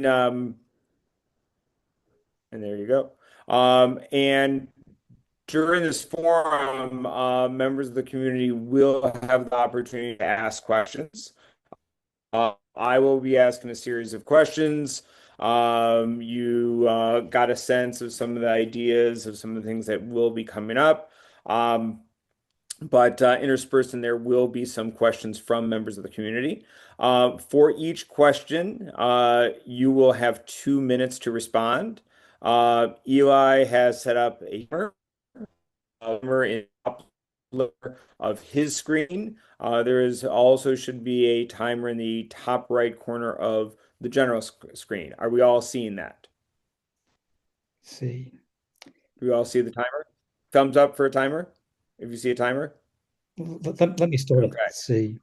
um, and there you go. And during this forum, members of the community will have the opportunity to ask questions. I will be asking a series of questions. You got a sense of some of the ideas of some of the things that will be coming up. But interspersed in there will be some questions from members of the community. For each question, you will have 2 minutes to respond. Eli has set up a timer in the top of his screen. There is also should be a timer in the top right corner of the general screen. Are we all seeing that? See. Do we all see the timer? Thumbs up for a timer if you see a timer. Let me start it. Okay. Let's see.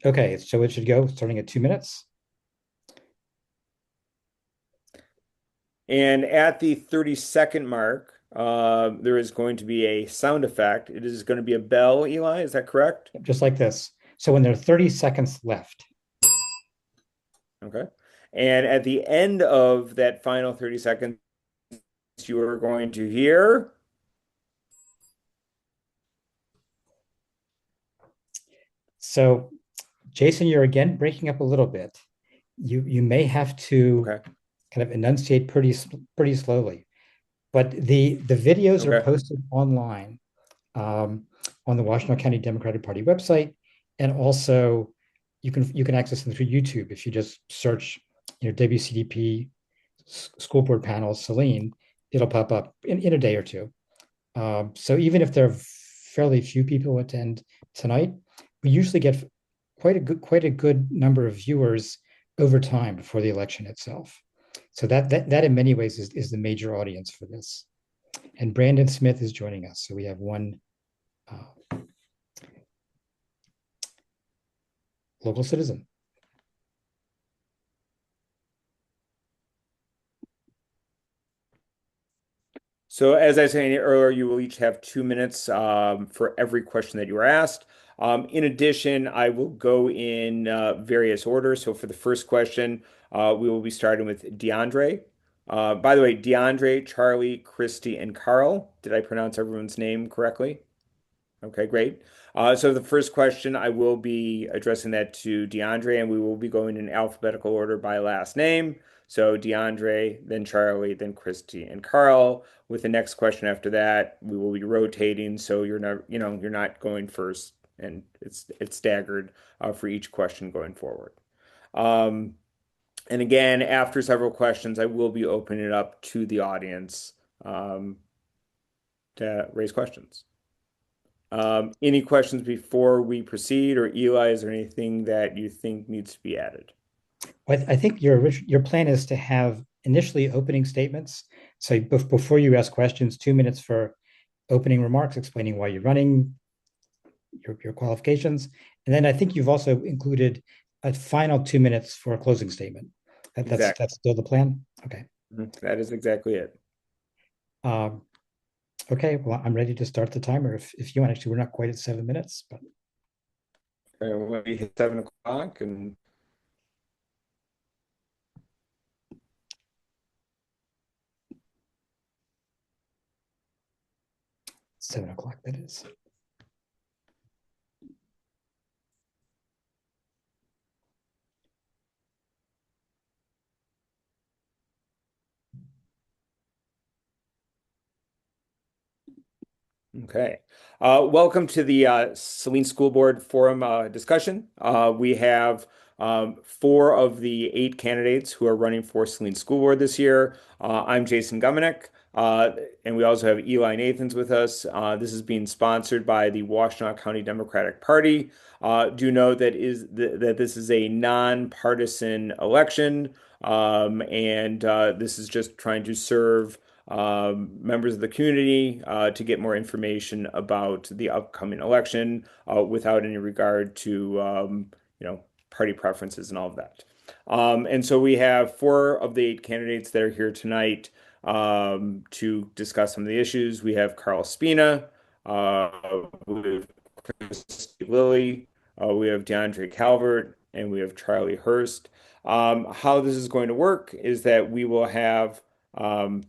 Okay, so it should go starting at 2 minutes. And at the 30-second mark, there is going to be a sound effect. It is going to be a bell, Eli. Is that correct? Just like this. So when there are 30 seconds left, Okay. And at the end of that final 30 seconds, you are going to hear. so Jason, you're again breaking up a little bit. You may have to Okay. kind of enunciate pretty slowly. But the videos are Okay. posted online on the Washington County Democratic Party website, and also you can access them through YouTube if you just search, WCDP school board panels Saline, it'll pop up in a day or two. So even if there are fairly few people who attend tonight, we usually get quite a good number of viewers over time before the election itself. So that in many ways is the major audience for this. And Brandon Smith is joining us. So we have one local citizen. So, as I said earlier, you will each have 2 minutes for every question that you are asked. In addition, I will go in various orders. So, for the first question, we will be starting with DeAndre. By the way, DeAndre, Charlie, Christy, and Carl. Did I pronounce everyone's name correctly? Okay, great. So the first question, I will be addressing that to DeAndre, and we will be going in alphabetical order by last name. So DeAndre, then Charlie, then Christy, and Carl. With the next question after that, we will be rotating, so you're not going first, and it's staggered for each question going forward. Um, and again, after several questions, I will be opening it up to the audience um, to raise questions. Any questions before we proceed, or Eli, is there anything that you think needs to be added? I think your plan is to have initially opening statements. So before you ask questions, 2 minutes for opening remarks, explaining why you're running, your qualifications. And then I think you've also included a final 2 minutes for a closing statement. Exactly. That's still the plan? Okay. That is exactly it. Um, okay, well, I'm ready to start the timer if you want. Actually, we're not quite at 7 minutes, but When we hit 7 o'clock, and 7 o'clock that is. okay. Welcome to the Saline School Board Forum discussion. We have four of the 8 candidates who are running for Saline School Board this year. I'm Jason Gumenick, and we also have Eli Nathans with us. This is being sponsored by the Washtenaw County Democratic Party. Do know that this is a nonpartisan election, and this is just trying to serve members of the community to get more information about the upcoming election without any regard to party preferences and all of that. And so we have four of the 8 candidates that are here tonight to discuss some of the issues. We have Carl Spina, with Christy Lilly, we have DeAndre Calvert, and we have Charlie Hurst. How this is going to work is that we will have um,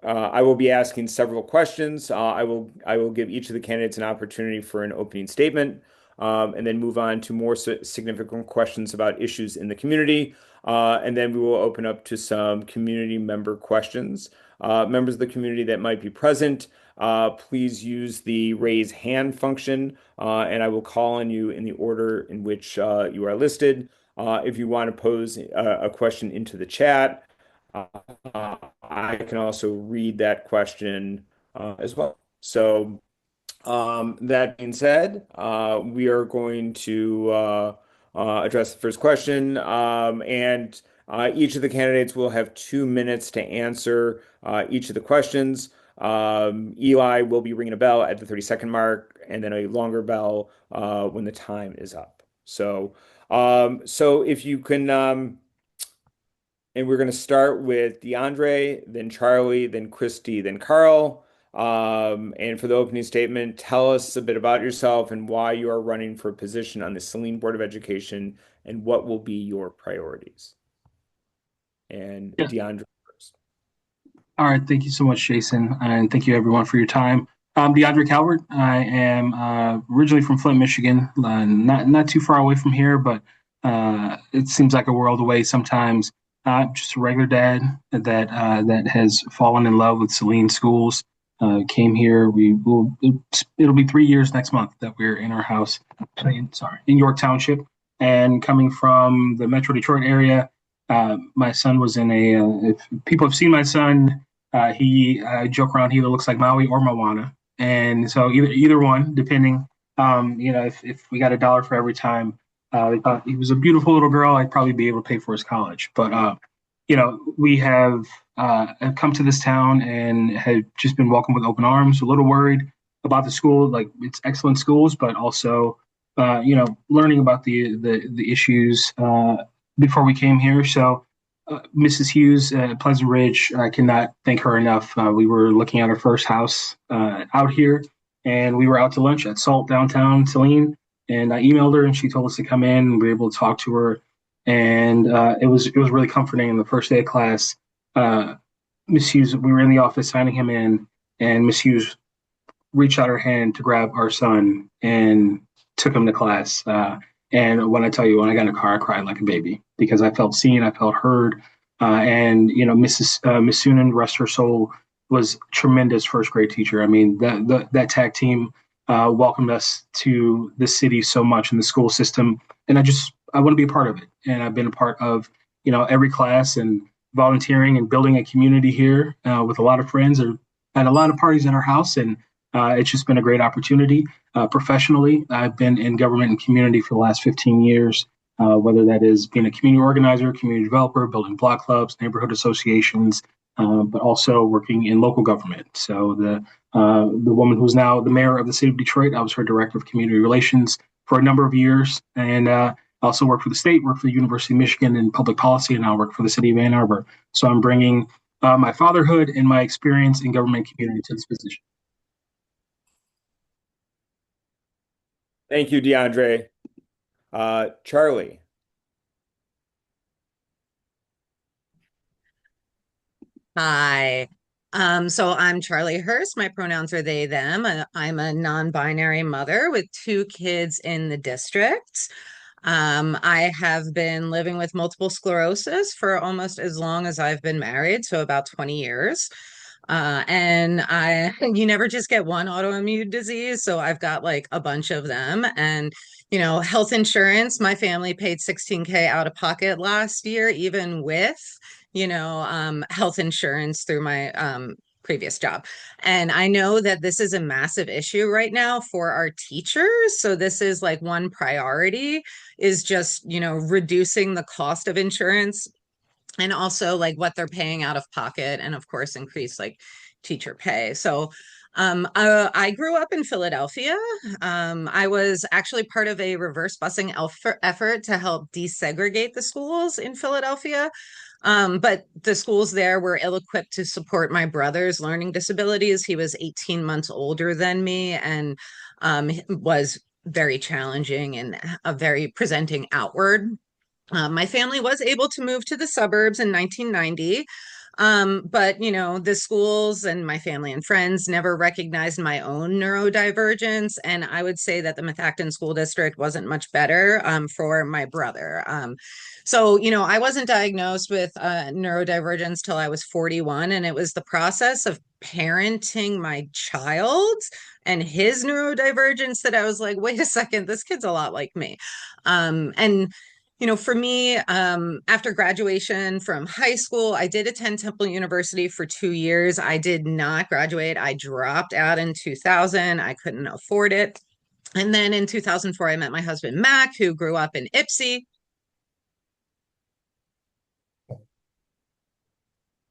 I will be asking several questions. I will give each of the candidates an opportunity for an opening statement, and then move on to more significant questions about issues in the community. And then we will open up to some community member questions. Members of the community that might be present, please use the raise hand function, and I will call on you in the order in which you are listed. If you want to pose a question into the chat, I can also read that question as well. So, that being said, we are going to address the first question, and each of the candidates will have 2 minutes to answer each of the questions. Eli will be ringing a bell at the 30-second mark, and then a longer bell when the time is up. So if you can. And we're going to start with DeAndre, then Charlie, then Christy, then Carl. And for the opening statement, tell us a bit about yourself and why you are running for a position on the Saline Board of Education and what will be your priorities. And Yeah. DeAndre first. All right. Thank you so much, Jason. And thank you, everyone, for your time. I'm DeAndre Calvert. I am originally from Flint, Michigan, not too far away from here, but it seems like a world away sometimes. Just a regular dad that has fallen in love with Saline schools. Came here. It'll be 3 years next month that we're in our house. In York Township, and coming from the Metro Detroit area. My son was in a. If people have seen my son, he joke around. He either looks like Maui or Moana, and so either one, depending. If we got $1 for every time, they thought he was a beautiful little girl, I'd probably be able to pay for his college. But we have come to this town and have just been welcomed with open arms. A little worried about the school, like it's excellent schools, but also learning about the issues before we came here. So Mrs. Hughes at Pleasant Ridge, I cannot thank her enough. We were looking at our first house out here, and we were out to lunch at Salt downtown Saline, and I emailed her, and she told us to come in, and we were able to talk to her, and it was really comforting. In the first day of class, Miss Hughes, we were in the office signing him in, and Miss Hughes reached out her hand to grab our son and took him to class. And when I tell you, when I got in the car, I cried like a baby because I felt seen, I felt heard. And Miss Sunan, rest her soul, was tremendous first grade teacher. I mean, that tag team welcomed us to the city so much in the school system, and I want to be a part of it. And I've been a part of every class and volunteering and building a community here with a lot of friends, or at a lot of parties at our house, and it's just been a great opportunity. Professionally, I've been in government and community for the last 15 years, whether that is being a community organizer, community developer, building block clubs, neighborhood associations, but also working in local government. So the woman who's now the mayor of the city of Detroit, I was her director of community relations for a number of years, and I also worked for the state, worked for the University of Michigan in public policy, and now work for the city of Ann Arbor. So I'm bringing my fatherhood and my experience in government and community to this position. Thank you, DeAndre. Charlie. Hi. So I'm Charlie Hurst. My pronouns are they, them. I'm a non-binary mother with 2 kids in the district. I have been living with multiple sclerosis for almost as long as I've been married, so about 20 years. And you never just get one autoimmune disease, so I've got like a bunch of them. And health insurance, my family paid 16K out of pocket last year, even with health insurance through my previous job. And I know that this is a massive issue right now for our teachers. So this is like one priority is just, reducing the cost of insurance and also like what they're paying out of pocket, and of course increase like teacher pay. So I grew up in Philadelphia. I was actually part of a reverse busing effort to help desegregate the schools in Philadelphia. But the schools there were ill-equipped to support my brother's learning disabilities. He was 18 months older than me and was very challenging and very presenting outward. My family was able to move to the suburbs in 1990. But the schools and my family and friends never recognized my own neurodivergence. And I would say that the Methacton School District wasn't much better for my brother. So I wasn't diagnosed with neurodivergence till I was 41. And it was the process of parenting my child and his neurodivergence that I was like, wait a second, this kid's a lot like me. And for me, after graduation from high school, I did attend Temple University for 2 years. I did not graduate. I dropped out in 2000. I couldn't afford it. And then in 2004, I met my husband, Mac, who grew up in Ipsy.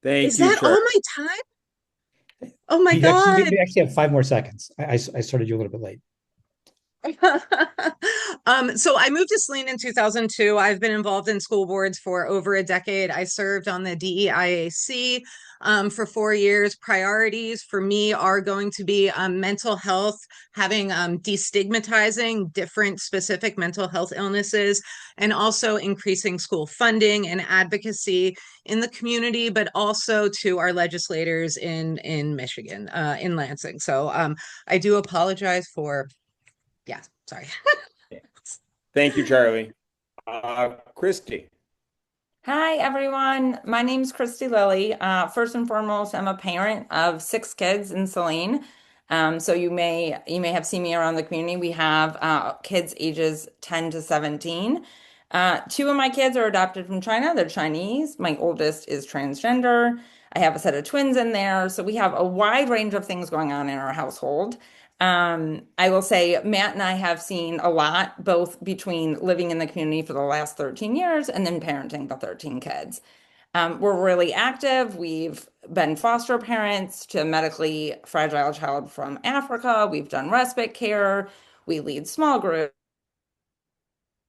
Thank Is you, that all Charlie. my time? Oh my God. You actually have 5 more seconds. I started you a little bit late. So I moved to Saline in 2002. I've been involved in school boards for over a decade. I served on the DEIAC for 4 years. Priorities for me are going to be mental health, having destigmatizing different specific mental health illnesses, and also increasing school funding and advocacy in the community, but also to our legislators in Michigan, in Lansing. So I do apologize for. Yeah, sorry. Thank you, Charlie. Christy. Hi, everyone. My name's Christy Lilly. First and foremost, I'm a parent of 6 kids in Saline. So you may have seen me around the community. We have kids ages 10 to 17. 2 of my kids are adopted from China. They're Chinese. My oldest is transgender. I have a set of twins in there. So we have a wide range of things going on in our household. I will say Matt and I have seen a lot, both between living in the community for the last 13 years and then parenting the 13 kids. We're really active. We've been foster parents to a medically fragile child from Africa. We've done respite care. We lead small groups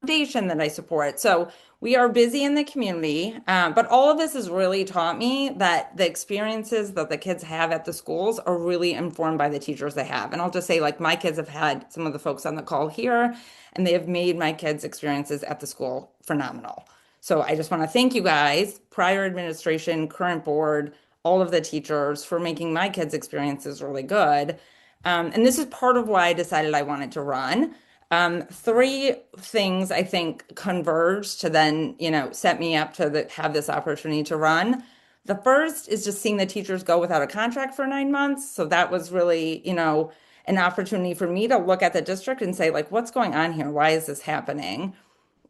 foundation that I support. So we are busy in the community, but all of this has really taught me that the experiences that the kids have at the schools are really informed by the teachers they have. And I'll just say, like, my kids have had some of the folks on the call here, and they have made my kids' experiences at the school phenomenal. So I just want to thank you guys, prior administration, current board, all of the teachers for making my kids' experiences really good. And this is part of why I decided I wanted to run. 3 things I think converged to then, set me up to have this opportunity to run. The first is just seeing the teachers go without a contract for 9 months. So that was really, an opportunity for me to look at the district and say, like, what's going on here? Why is this happening?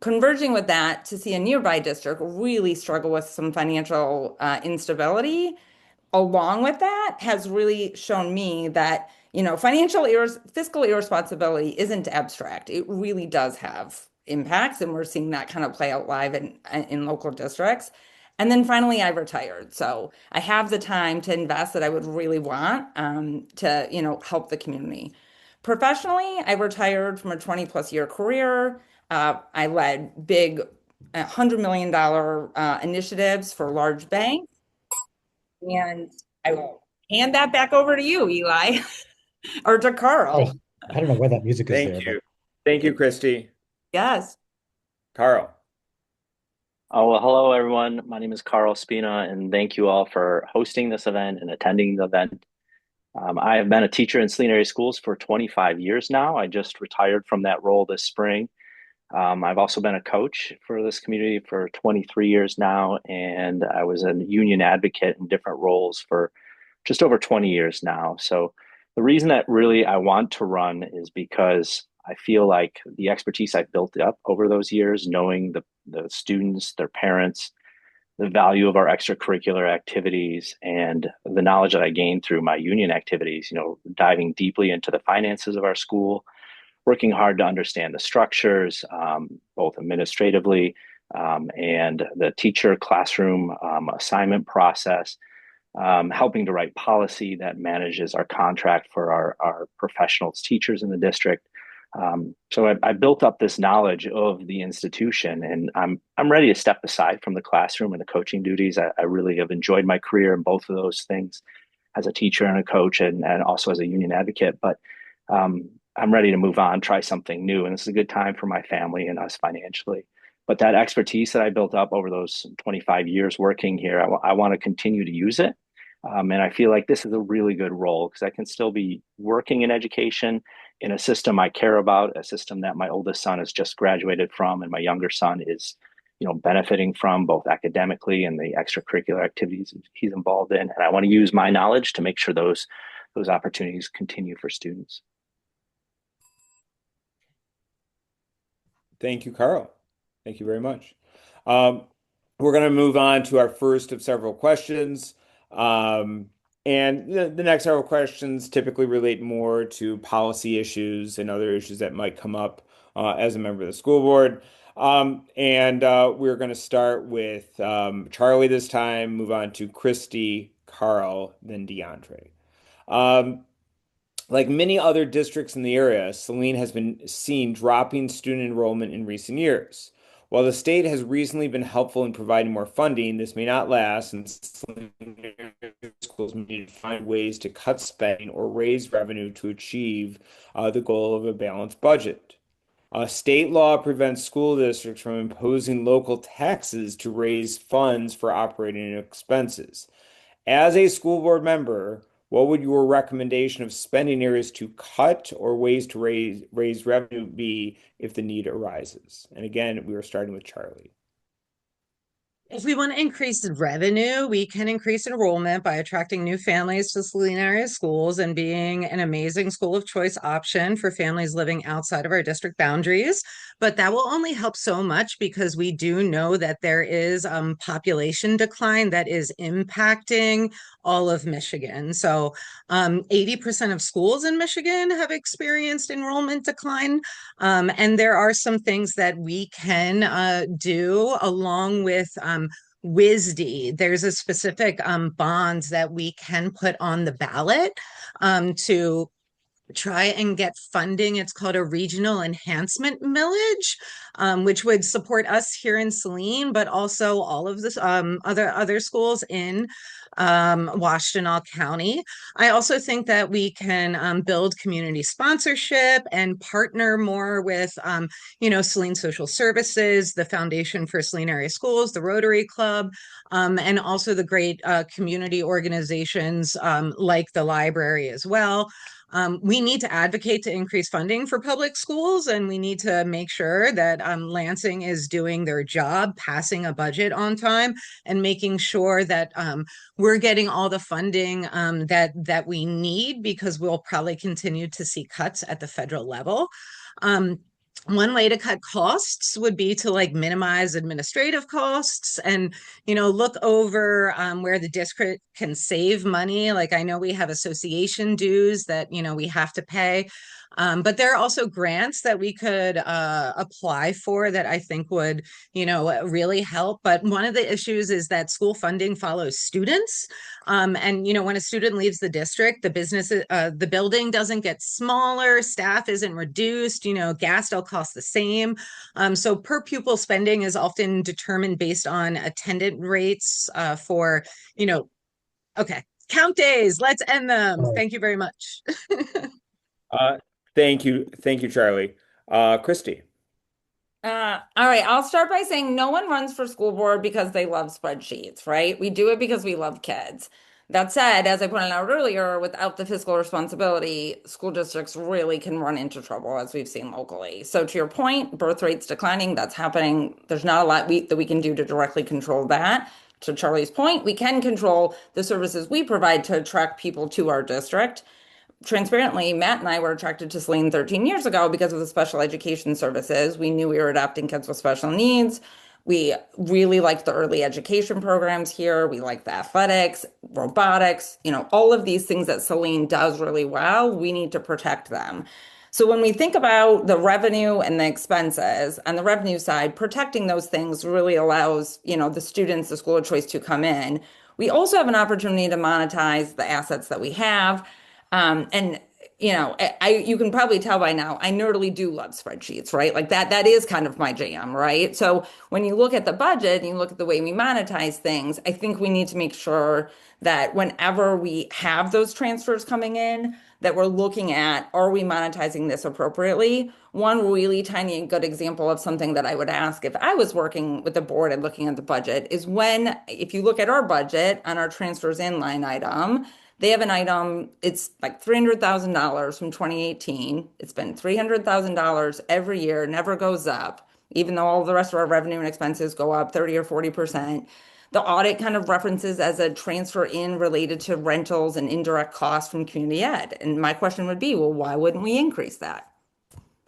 Converging with that, to see a nearby district really struggle with some financial instability along with that has really shown me that, fiscal irresponsibility isn't abstract. It really does have impacts, and we're seeing that kind of play out live in local districts. And then finally, I retired. So I have the time to invest that I would really want to, help the community. Professionally, I retired from a 20 plus year career. I led big $100 million initiatives for large banks. And I will hand that back over to you, Eli, or to Carl. Oh, I don't know why that music is Thank there, you. Thank you, Christy. Yes. Carl. Oh, well, hello, everyone. My name is Carl Spina, and thank you all for hosting this event and attending the event. I have been a teacher in Saline area schools for 25 years now. I just retired from that role this spring. I've also been a coach for this community for 23 years now, and I was a union advocate in different roles for just over 20 years now. So the reason that really I want to run is because I feel like the expertise I've built up over those years, knowing the students, their parents, the value of our extracurricular activities, and the knowledge that I gained through my union activities, diving deeply into the finances of our school, working hard to understand the structures, both administratively and the teacher classroom assignment process, helping to write policy that manages our contract for our professionals, teachers in the district. So I built up this knowledge of the institution, and I'm ready to step aside from the classroom and the coaching duties. I really have enjoyed my career in both of those things as a teacher and a coach, and also as a union advocate. But I'm ready to move on, try something new. And this is a good time for my family and us financially. But that expertise that I built up over those 25 years working here, I want to continue to use it. And I feel like this is a really good role because I can still be working in education in a system I care about, a system that my oldest son has just graduated from, and my younger son is, benefiting from both academically and the extracurricular activities he's involved in. And I want to use my knowledge to make sure those opportunities continue for students. Thank you, Carl. Thank you very much. Um, we're going to move on to our first of several questions. And the next several questions typically relate more to policy issues and other issues that might come up as a member of the school board. And we're going to start with Charlie this time, move on to Christy, Carl, then DeAndre. Um, like many other districts in the area, Saline has been seen dropping student enrollment in recent years. While the state has recently been helpful in providing more funding, this may not last, and Saline schools may need to find ways to cut spending or raise revenue to achieve the goal of a balanced budget. State law prevents school districts from imposing local taxes to raise funds for operating expenses. As a school board member, what would your recommendation of spending areas to cut or ways to raise revenue be if the need arises? And again, we are starting with Charlie. If we want to increase revenue, we can increase enrollment by attracting new families to Saline area schools and being an amazing school of choice option for families living outside of our district boundaries. But that will only help so much because we do know that there is population decline that is impacting all of Michigan. So 80% of schools in Michigan have experienced enrollment decline. And there are some things that we can do along with WISD. There's a specific bond that we can put on the ballot to try and get funding. It's called a regional enhancement millage, which would support us here in Saline, but also all of the other schools in Washtenaw County. I also think that we can build community sponsorship and partner more with, Saline Social Services, the Foundation for Saline Area Schools, the Rotary Club, and also the great community organizations like the library as well. We need to advocate to increase funding for public schools, and we need to make sure that Lansing is doing their job, passing a budget on time, and making sure that we're getting all the funding that we need, because we'll probably continue to see cuts at the federal level. One way to cut costs would be to minimize administrative costs and look over where the district can save money. Like, I know we have association dues that we have to pay, but there are also grants that we could apply for that I think would really help. But one of the issues is that school funding follows students, and when a student leaves the district, the building doesn't get smaller, staff isn't reduced, gas still costs the same. So per pupil spending is often determined based on attendance rates for, okay, count days. Let's end them. Thank you very much. Thank you. Thank you, Charlie. Christy. All right, I'll start by saying no one runs for school board because they love spreadsheets, right? We do it because we love kids. That said, as I pointed out earlier, without the fiscal responsibility, school districts really can run into trouble, as we've seen locally. So to your point, birth rates declining, that's happening. There's not a lot that we can do to directly control that. To Charlie's point, we can control the services we provide to attract people to our district. Transparently, Matt and I were attracted to Saline 13 years ago because of the special education services. We knew we were adopting kids with special needs. We really liked the early education programs here. We like the athletics, robotics, all of these things that Saline does really well. We need to protect them. So when we think about the revenue and the expenses, on the revenue side, protecting those things really allows, the students, the school of choice to come in. We also have an opportunity to monetize the assets that we have. And you can probably tell by now, I nerdily do love spreadsheets, right? Like that is kind of my jam, right? So when you look at the budget and you look at the way we monetize things, I think we need to make sure that whenever we have those transfers coming in, that we're looking at, are we monetizing this appropriately? One really tiny and good example of something that I would ask if I was working with the board and looking at the budget is if you look at our budget on our transfers in line item, they have an item, it's like $300,000 from 2018. It's been $300,000 every year, never goes up, even though all the rest of our revenue and expenses go up 30 or 40%. The audit kind of references as a transfer in related to rentals and indirect costs from community ed. And my question would be, well, why wouldn't we increase that?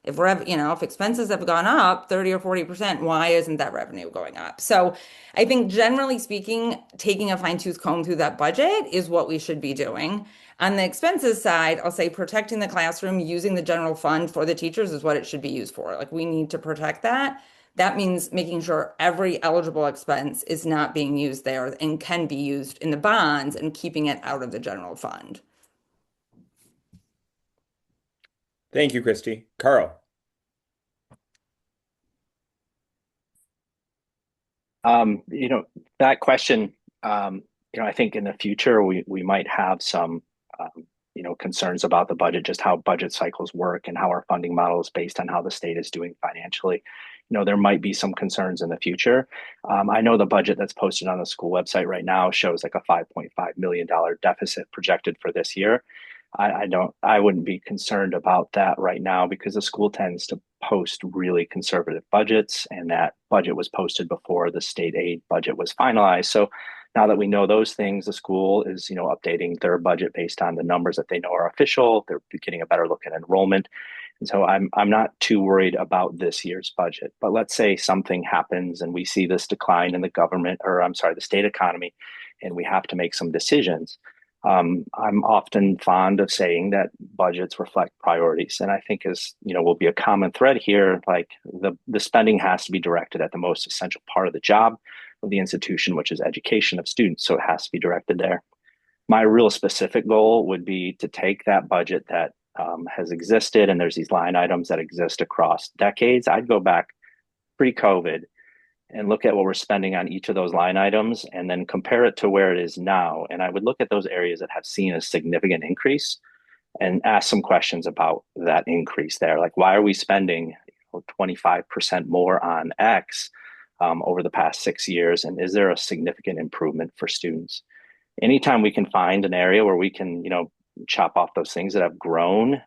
If expenses have gone up 30 or 40%, why isn't that revenue going up? So I think generally speaking, taking a fine-tooth comb through that budget is what we should be doing. On the expenses side, I'll say protecting the classroom, using the general fund for the teachers is what it should be used for. Like we need to protect that. That means making sure every eligible expense is not being used there and can be used in the bonds and keeping it out of the general fund. Thank you, Christy. Carl. That question, I think in the future we might have some, concerns about the budget, just how budget cycles work and how our funding model is based on how the state is doing financially. There might be some concerns in the future. I know the budget that's posted on the school website right now shows like a $5.5 million deficit projected for this year. I wouldn't be concerned about that right now because the school tends to post really conservative budgets, and that budget was posted before the state aid budget was finalized. So now that we know those things, the school is, updating their budget based on the numbers that they know are official. They're getting a better look at enrollment. And so I'm not too worried about this year's budget. But let's say something happens and we see this decline in the state economy, and we have to make some decisions. I'm often fond of saying that budgets reflect priorities. And I think will be a common thread here, like the spending has to be directed at the most essential part of the job of the institution, which is education of students. So it has to be directed there. My real specific goal would be to take that budget that has existed, and there's these line items that exist across decades. I'd go back pre-COVID and look at what we're spending on each of those line items and then compare it to where it is now. And I would look at those areas that have seen a significant increase and ask some questions about that increase there. Like, why are we spending 25% more on X over the past 6 years? And is there a significant improvement for students? Anytime we can find an area where we can, chop off those things that have grown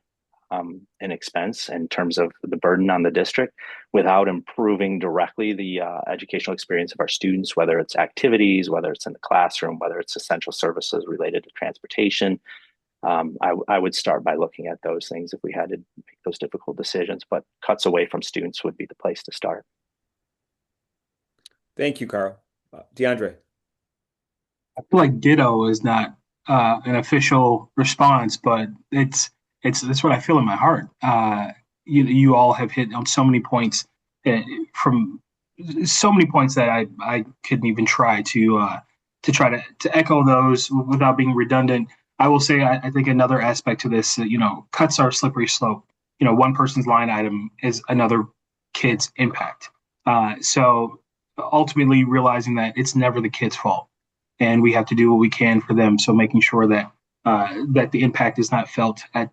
in expense in terms of the burden on the district without improving directly the educational experience of our students, whether it's activities, whether it's in the classroom, whether it's essential services related to transportation. I would start by looking at those things if we had to make those difficult decisions, but cuts away from students would be the place to start. Thank you, Carl. DeAndre. I feel like ditto is not an official response, but it's what I feel in my heart. You all have hit on so many points from so many points that I couldn't even try to echo those without being redundant. I will say I think another aspect to this, cuts are a slippery slope. One person's line item is another kid's impact. So ultimately realizing that it's never the kid's fault, and we have to do what we can for them. So making sure that that the impact is not felt at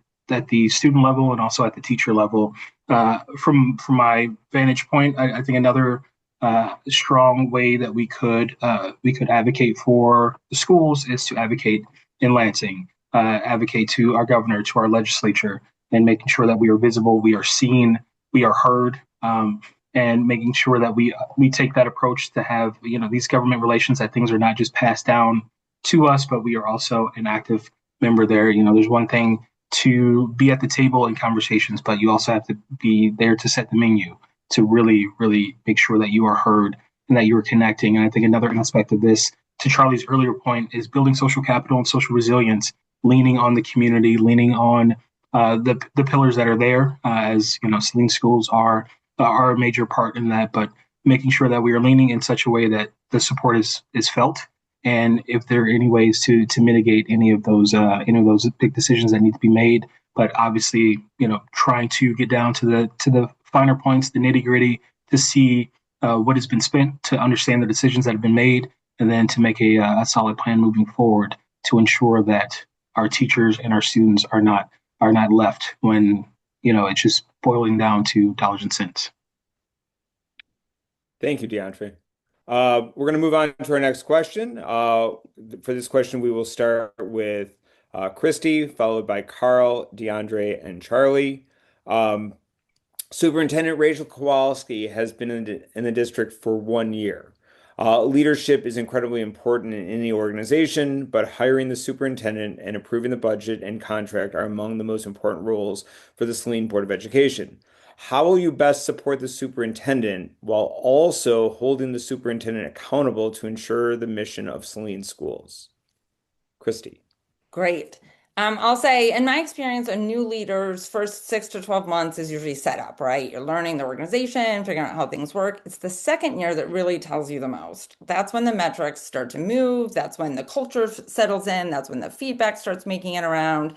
the student level and also at the teacher level. From my vantage point, I think another strong way that we could advocate for the schools is to advocate in Lansing, advocate to our governor, to our legislature, and making sure that we are visible, we are seen, we are heard, and making sure that we take that approach to have these government relations, that things are not just passed down to us, but we are also an active member there. There's one thing to be at the table in conversations, but you also have to be there to set the menu, to really, really make sure that you are heard and that you are connecting. And I think another aspect of this, to Charlie's earlier point, is building social capital and social resilience, leaning on the community, leaning on the pillars that are there, as Saline schools are a major part in that, but making sure that we are leaning in such a way that the support is felt. And if there are any ways to mitigate any of those big decisions that need to be made, but obviously, trying to get down to the finer points, the nitty gritty, to see what has been spent, to understand the decisions that have been made, and then to make a solid plan moving forward to ensure that our teachers and our students are not left when it's just boiling down to dollars and cents. Thank you, DeAndre. We're going to move on to our next question. For this question, we will start with Christy, followed by Carl, DeAndre, and Charlie. Superintendent Rachel Kowalski has been in the district for 1 year. Leadership is incredibly important in any organization, but hiring the superintendent and approving the budget and contract are among the most important roles for the Saline Board of Education. How will you best support the superintendent while also holding the superintendent accountable to ensure the mission of Saline schools? Christy. Great. I'll say, in my experience, a new leader's first 6 to 12 months is usually set up, right? You're learning the organization, figuring out how things work. It's the second year that really tells you the most. That's when the metrics start to move. That's when the culture settles in. That's when the feedback starts making it around.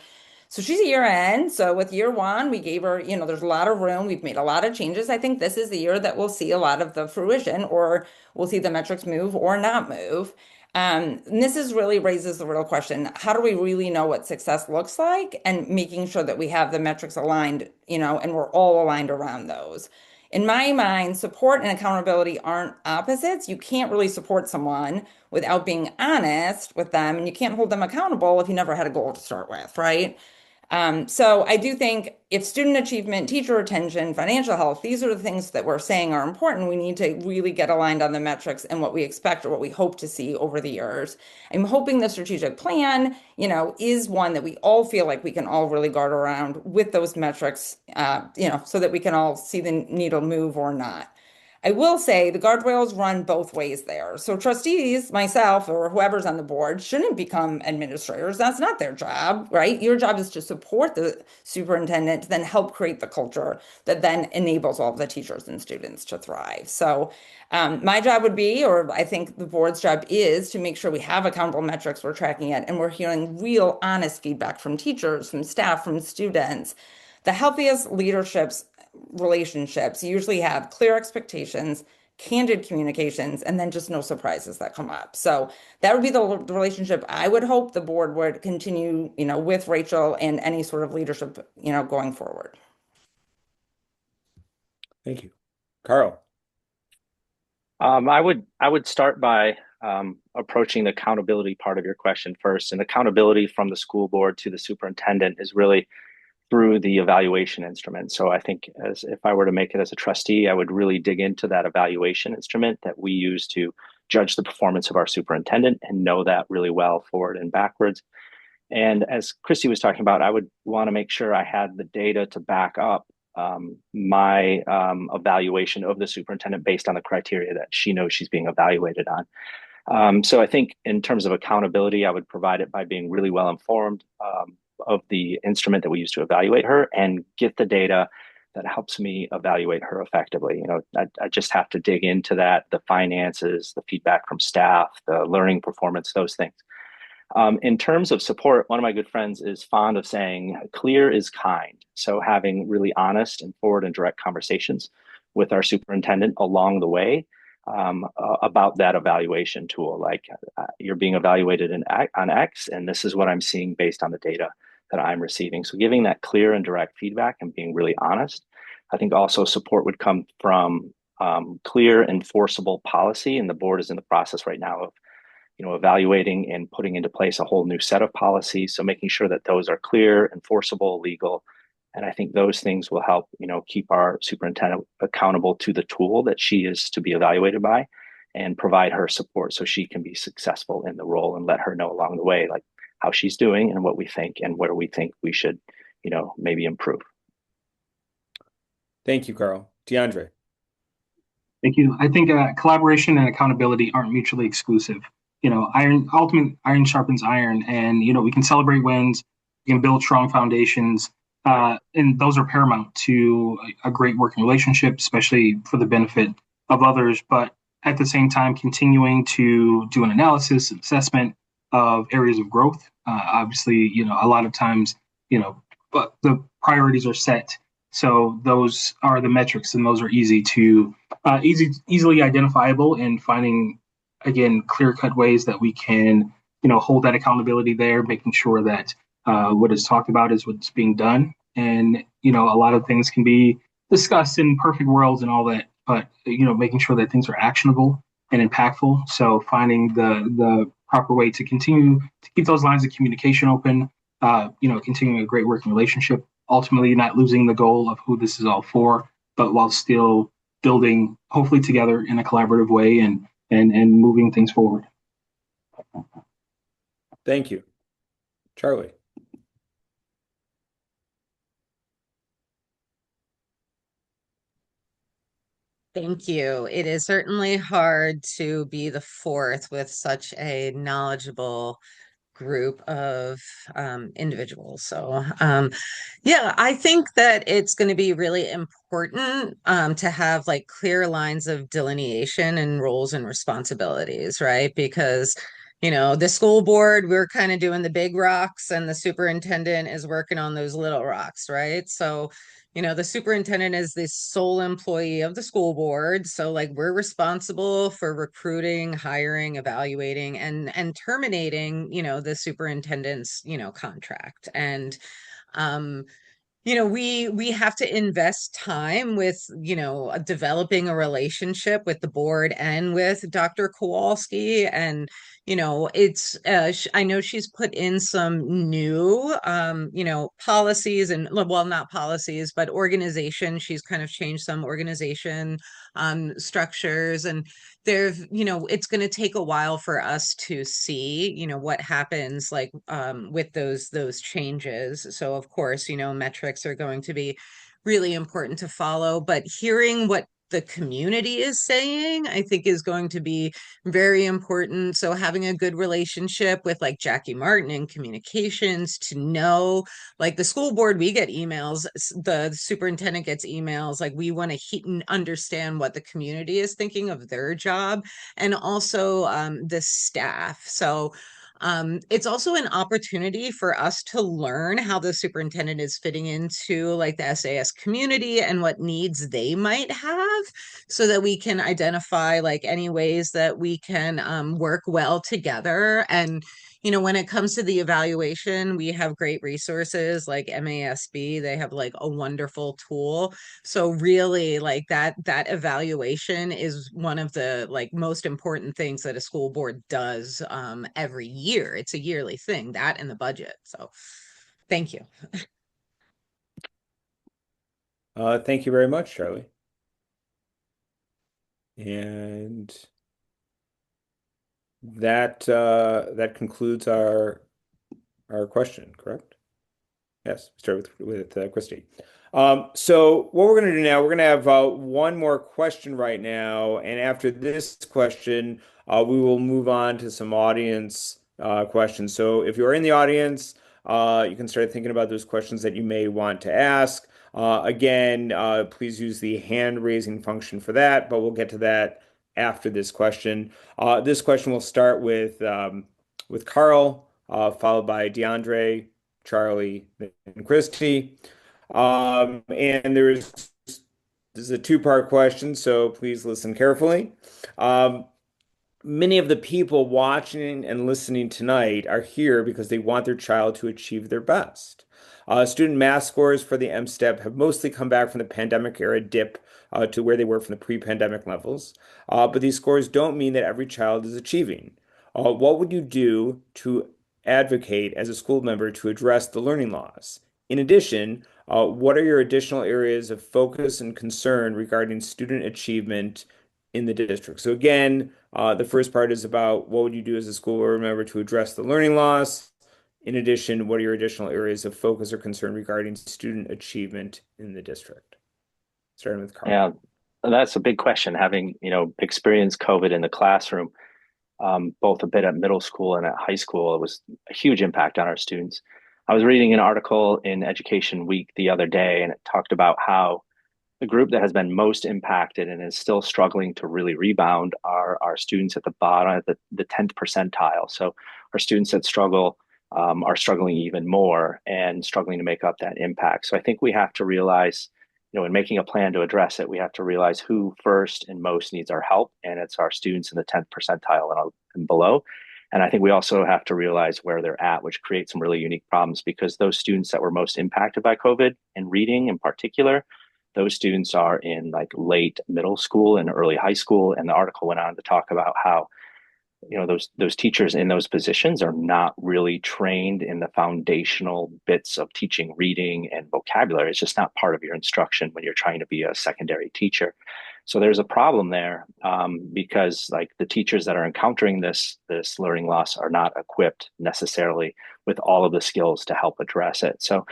So she's a year in. So with year one, we gave her, there's a lot of room. We've made a lot of changes. I think this is the year that we'll see a lot of the fruition, or we'll see the metrics move or not move. And this is really raises the real question: how do we really know what success looks like, and making sure that we have the metrics aligned, and we're all aligned around those. In my mind, support and accountability aren't opposites. You can't really support someone without being honest with them, and you can't hold them accountable if you never had a goal to start with, right? So I do think if student achievement, teacher retention, financial health, these are the things that we're saying are important. We need to really get aligned on the metrics and what we expect or what we hope to see over the years. I'm hoping the strategic plan, is one that we all feel like we can all really guard around with those metrics, so that we can all see the needle move or not. I will say the guardrails run both ways there. So trustees, myself, or whoever's on the board, shouldn't become administrators. That's not their job, right? Your job is to support the superintendent, to then help create the culture that then enables all of the teachers and students to thrive. So my job would be, or I think the board's job is, to make sure we have accountable metrics, we're tracking it, and we're hearing real honest feedback from teachers, from staff, from students. The healthiest relationships usually have clear expectations, candid communications, and then just no surprises that come up. So that would be the relationship I would hope the board would continue, with Rachel and any sort of leadership, going forward. Thank you. Carl. I would start by approaching the accountability part of your question first. And accountability from the school board to the superintendent is really through the evaluation instrument. So I think, as if I were to make it as a trustee, I would really dig into that evaluation instrument that we use to judge the performance of our superintendent and know that really well forward and backwards. And as Christy was talking about, I would want to make sure I had the data to back up my evaluation of the superintendent based on the criteria that she knows she's being evaluated on. So I think in terms of accountability, I would provide it by being really well informed of the instrument that we use to evaluate her, and get the data that helps me evaluate her effectively. I just have to dig into that, the finances, the feedback from staff, the learning performance, those things. In terms of support, one of my good friends is fond of saying, clear is kind. So having really honest and forward and direct conversations with our superintendent along the way about that evaluation tool, like you're being evaluated on X, and this is what I'm seeing based on the data that I'm receiving. So giving that clear and direct feedback and being really honest. I think also support would come from clear, enforceable policy, and the board is in the process right now of evaluating and putting into place a whole new set of policies. So making sure that those are clear, enforceable, legal. And I think those things will help, keep our superintendent accountable to the tool that she is to be evaluated by, and provide her support so she can be successful in the role, and let her know along the way, like how she's doing and what we think and where we think we should, maybe improve. Thank you, Carl. DeAndre. Thank you. I think collaboration and accountability aren't mutually exclusive. Iron sharpens iron, and we can celebrate wins, we can build strong foundations, and those are paramount to a great working relationship, especially for the benefit of others. But at the same time, continuing to do an analysis and assessment of areas of growth. Obviously, a lot of times, but the priorities are set. So those are the metrics, and those are easily identifiable, and finding again clear cut ways that we can hold that accountability there, making sure that what is talked about is what's being done. And a lot of things can be discussed in perfect worlds and all that, but making sure that things are actionable and impactful. So finding the proper way to continue to keep those lines of communication open, continuing a great working relationship, ultimately not losing the goal of who this is all for, but while still building, hopefully together in a collaborative way, and moving things forward. Thank you. Charlie. Thank you. It is certainly hard to be the fourth with such a knowledgeable group of individuals. So, yeah, I think that it's going to be really important to have like clear lines of delineation and roles and responsibilities, right? Because, the school board, we're kind of doing the big rocks and the superintendent is working on those little rocks, right? So, the superintendent is the sole employee of the school board. So like we're responsible for recruiting, hiring, evaluating, and terminating, the superintendent's, contract. And um, we have to invest time with, developing a relationship with the board and with Dr. Kowalski. And, I know she's put in some new, policies and, well, not policies, but organization. She's kind of changed some organization structures. And it's going to take a while for us to see, what happens like with those changes. So of course, metrics are going to be really important to follow, but hearing what the community is saying, I think is going to be very important. So having a good relationship with like Jackie Martin in communications to know, like the school board, we get emails, the superintendent gets emails, like we want to understand what the community is thinking of their job, and also the staff. So it's also an opportunity for us to learn how the superintendent is fitting into like the SAS community and what needs they might have, so that we can identify like any ways that we can work well together. And when it comes to the evaluation, we have great resources like MASB. They have like a wonderful tool. So really like that evaluation is one of the like most important things that a school board does every year. It's a yearly thing, that and the budget. So thank you. Thank you very much, Charlie. And that concludes our question, correct? Yes, start with Christy. So what we're going to do now, we're going to have one more question right now, and after this question, we will move on to some audience questions. So if you're in the audience, you can start thinking about those questions that you may want to ask. Again, please use the hand raising function for that, but we'll get to that after this question. This question will start with Carl, followed by DeAndre, Charlie, and Christy. And this is a two-part question, so please listen carefully. Many of the people watching and listening tonight are here because they want their child to achieve their best. Student math scores for the M-STEP have mostly come back from the pandemic era dip to where they were from the pre-pandemic levels. But these scores don't mean that every child is achieving. What would you do to advocate as a school member to address the learning loss? In addition, what are your additional areas of focus and concern regarding student achievement in the district? So again, the first part is about what would you do as a school board member to address the learning loss? In addition, what are your additional areas of focus or concern regarding student achievement in the district? Starting with Carl. Yeah, that's a big question. Having, experienced COVID in the classroom, both a bit at middle school and at high school, it was a huge impact on our students. I was reading an article in Education Week the other day, and it talked about how the group that has been most impacted and is still struggling to really rebound are our students at the bottom, at the 10th percentile. So our students that struggle are struggling even more and struggling to make up that impact. So I think we have to realize, in making a plan to address it, we have to realize who first and most needs our help, and it's our students in the 10th percentile and below. And I think we also have to realize where they're at, which creates some really unique problems because those students that were most impacted by COVID and reading in particular, those students are in like late middle school and early high school. And the article went on to talk about how those teachers in those positions are not really trained in the foundational bits of teaching reading and vocabulary. It's just not part of your instruction when you're trying to be a secondary teacher. So there's a problem there because like the teachers that are encountering this learning loss are not equipped necessarily with all of the skills to help address it. So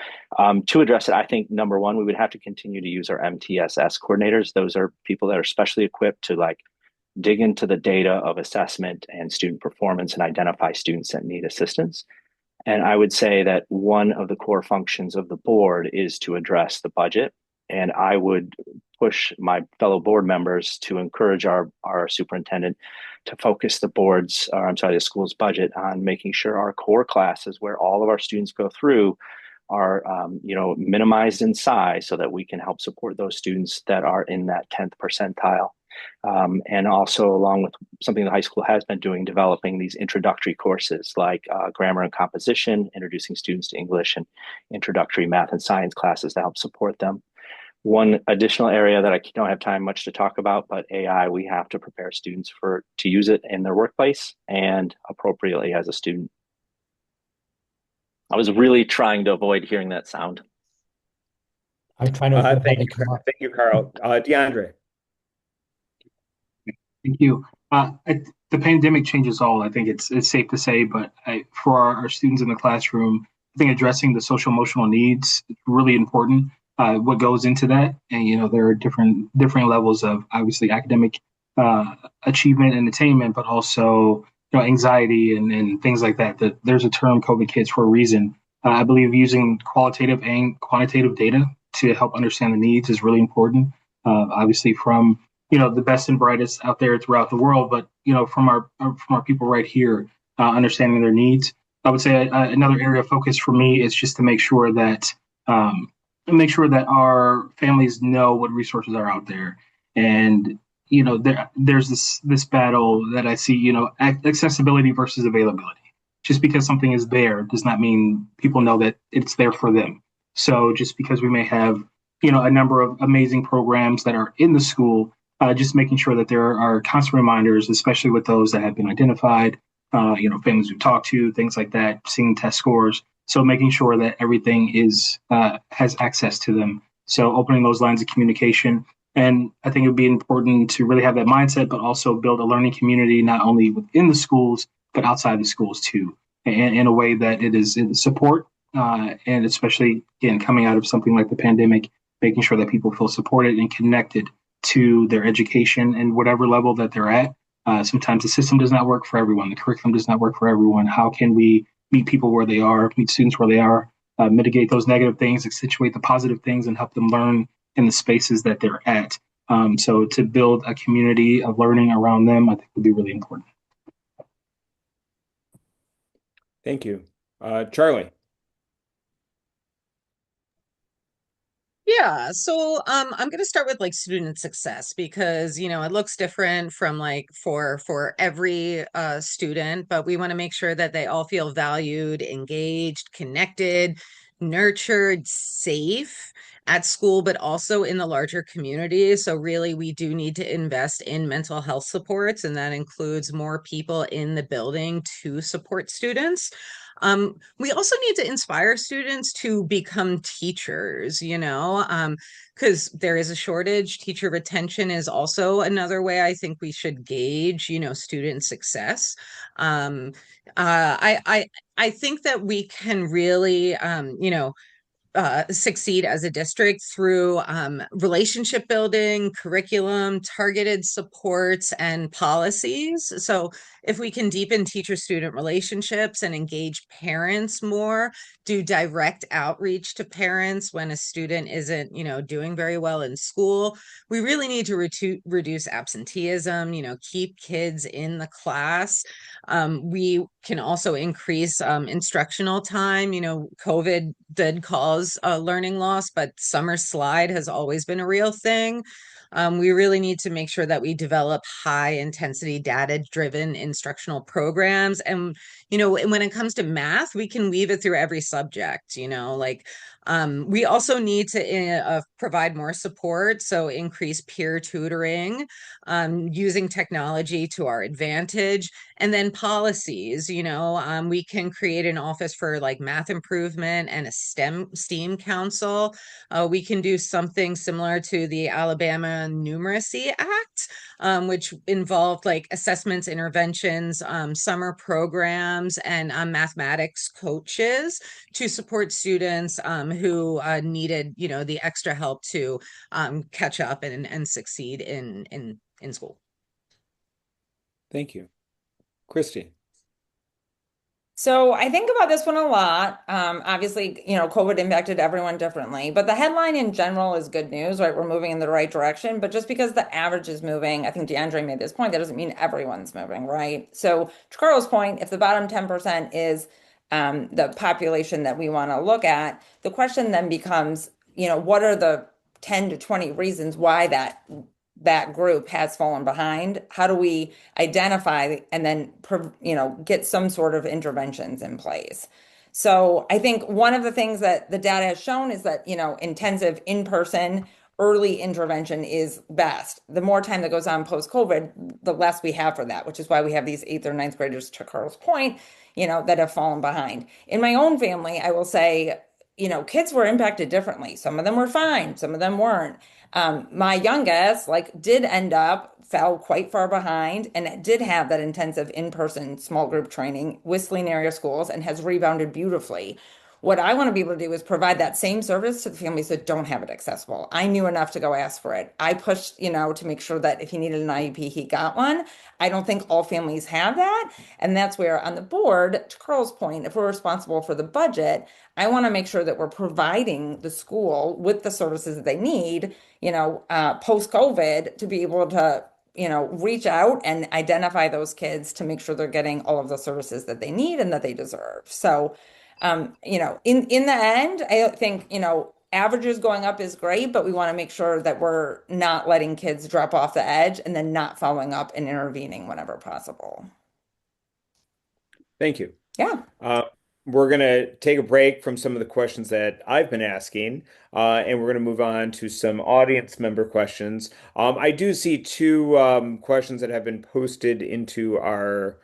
to address it, I think number one, we would have to continue to use our MTSS coordinators. Those are people that are specially equipped to like dig into the data of assessment and student performance and identify students that need assistance. And I would say that one of the core functions of the board is to address the budget. And I would push my fellow board members to encourage our superintendent to focus the school's budget on making sure our core classes where all of our students go through are minimized in size so that we can help support those students that are in that 10th percentile. And also, along with something the high school has been doing, developing these introductory courses like grammar and composition, introducing students to English, and introductory math and science classes to help support them. One additional area that I don't have time much to talk about, but AI, we have to prepare students to use it in their workplace and appropriately as a student. I was really trying to avoid hearing that sound. I'm trying to avoid having come up. Thank you, Carl. DeAndre. Thank you. The pandemic changes all. I think it's safe to say, but for our students in the classroom, I think addressing the social emotional needs is really important. What goes into that, and there are different levels of obviously academic achievement and attainment, but also anxiety and things like that. That there's a term COVID kids for a reason. I believe using qualitative and quantitative data to help understand the needs is really important. Obviously, from the best and brightest out there throughout the world, but from our people right here, understanding their needs. I would say another area of focus for me is just to make sure that our families know what resources are out there, and there's this battle that I see, accessibility versus availability. Just because something is there does not mean people know that it's there for them. So just because we may have a number of amazing programs that are in the school, just making sure that there are constant reminders, especially with those that have been identified, families we've talked to, things like that, seeing test scores. So making sure that everything has access to them. So opening those lines of communication. And I think it would be important to really have that mindset, but also build a learning community, not only within the schools, but outside the schools too, and in a way that it is in support, and especially, again, coming out of something like the pandemic, making sure that people feel supported and connected to their education and whatever level that they're at. Sometimes the system does not work for everyone. The curriculum does not work for everyone. How can we meet people where they are, meet students where they are, mitigate those negative things, accentuate the positive things, and help them learn in the spaces that they're at? So to build a community of learning around them, I think would be really important. Thank you. Charlie. Yeah, so I'm going to start with like student success because it looks different from like for every student, but we want to make sure that they all feel valued, engaged, connected, nurtured, safe at school, but also in the larger community. So really, we do need to invest in mental health supports, and that includes more people in the building to support students. We also need to inspire students to become teachers, because there is a shortage. Teacher retention is also another way I think we should gauge, student success. I think that we can really, succeed as a district through relationship building, curriculum, targeted supports, and policies. So if we can deepen teacher-student relationships and engage parents more, do direct outreach to parents when a student isn't, doing very well in school, we really need to reduce absenteeism, keep kids in the class. We can also increase instructional time. COVID did cause learning loss, but summer slide has always been a real thing. We really need to make sure that we develop high intensity data driven instructional programs. And, when it comes to math, we can weave it through every subject, we also need to provide more support. So increase peer tutoring, using technology to our advantage. And then policies, we can create an office for like math improvement and a STEAM council. We can do something similar to the Alabama Numeracy Act, which involved like assessments, interventions, summer programs, and mathematics coaches to support students who needed, the extra help to catch up and succeed in school. Thank you. Christy. So I think about this one a lot. Obviously, COVID impacted everyone differently, but the headline in general is good news, right? We're moving in the right direction, but just because the average is moving, I think DeAndre made this point, that doesn't mean everyone's moving, right? So to Carl's point, if the bottom 10% is the population that we want to look at, the question then becomes, what are the 10 to 20 reasons why that group has fallen behind? How do we identify and then, get some sort of interventions in place? So I think one of the things that the data has shown is that, intensive in-person early intervention is best. The more time that goes on post-COVID, the less we have for that, which is why we have these 8th or 9th graders, to Carl's point, that have fallen behind. In my own family, I will say, kids were impacted differently. Some of them were fine, some of them weren't. My youngest fell quite far behind and did have that intensive in-person small group training with Saline area schools and has rebounded beautifully. What I want to be able to do is provide that same service to the families that don't have it accessible. I knew enough to go ask for it. I pushed, to make sure that if he needed an IEP, he got one. I don't think all families have that. And that's where on the board, to Carl's point, if we're responsible for the budget, I want to make sure that we're providing the school with the services that they need, post-COVID, to be able to reach out and identify those kids to make sure they're getting all of the services that they need and that they deserve. So, in the end, I think, averages going up is great, but we want to make sure that we're not letting kids drop off the edge and then not following up and intervening whenever possible. Thank you. Yeah. We're going to take a break from some of the questions that I've been asking, and we're going to move on to some audience member questions. I do see two questions that have been posted into our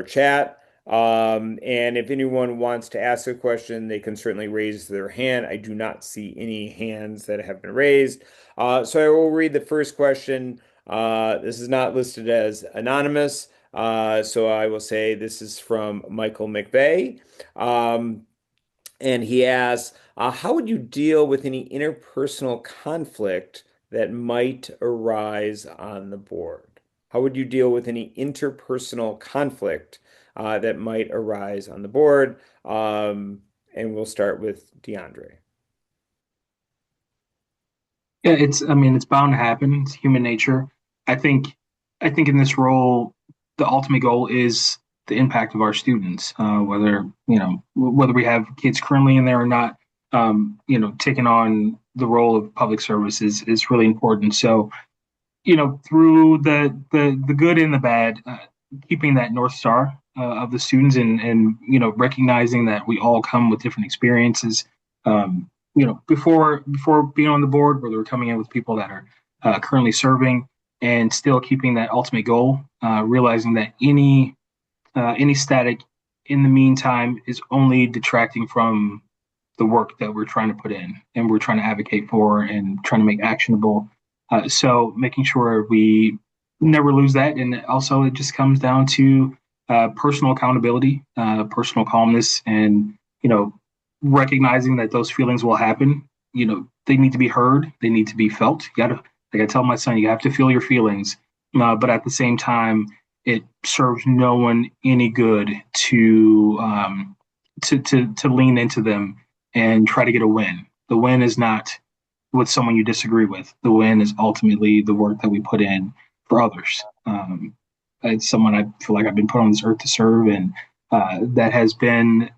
chat. And if anyone wants to ask a question, they can certainly raise their hand. I do not see any hands that have been raised. So I will read the first question. This is not listed as anonymous. So I will say this is from Michael McVeigh. And he asks, how would you deal with any interpersonal conflict that might arise on the board? How would you deal with any interpersonal conflict that might arise on the board? And we'll start with DeAndre. Yeah, it's bound to happen. It's human nature. I think in this role, the ultimate goal is the impact of our students, whether we have kids currently in there or not. Taking on the role of public service is really important. So, through the good and the bad, keeping that North Star of the students and recognizing that we all come with different experiences. Before being on the board, where we're coming in with people that are currently serving, and still keeping that ultimate goal, realizing that any static in the meantime is only detracting from the work that we're trying to put in and we're trying to advocate for and trying to make actionable. So making sure we never lose that. And also it just comes down to personal accountability, personal calmness, and, recognizing that those feelings will happen. They need to be heard. They need to be felt. You got to, like I tell my son, you have to feel your feelings. But at the same time, it serves no one any good to lean into them and try to get a win. The win is not with someone you disagree with. The win is ultimately the work that we put in for others. It's someone I feel like I've been put on this earth to serve, and that has been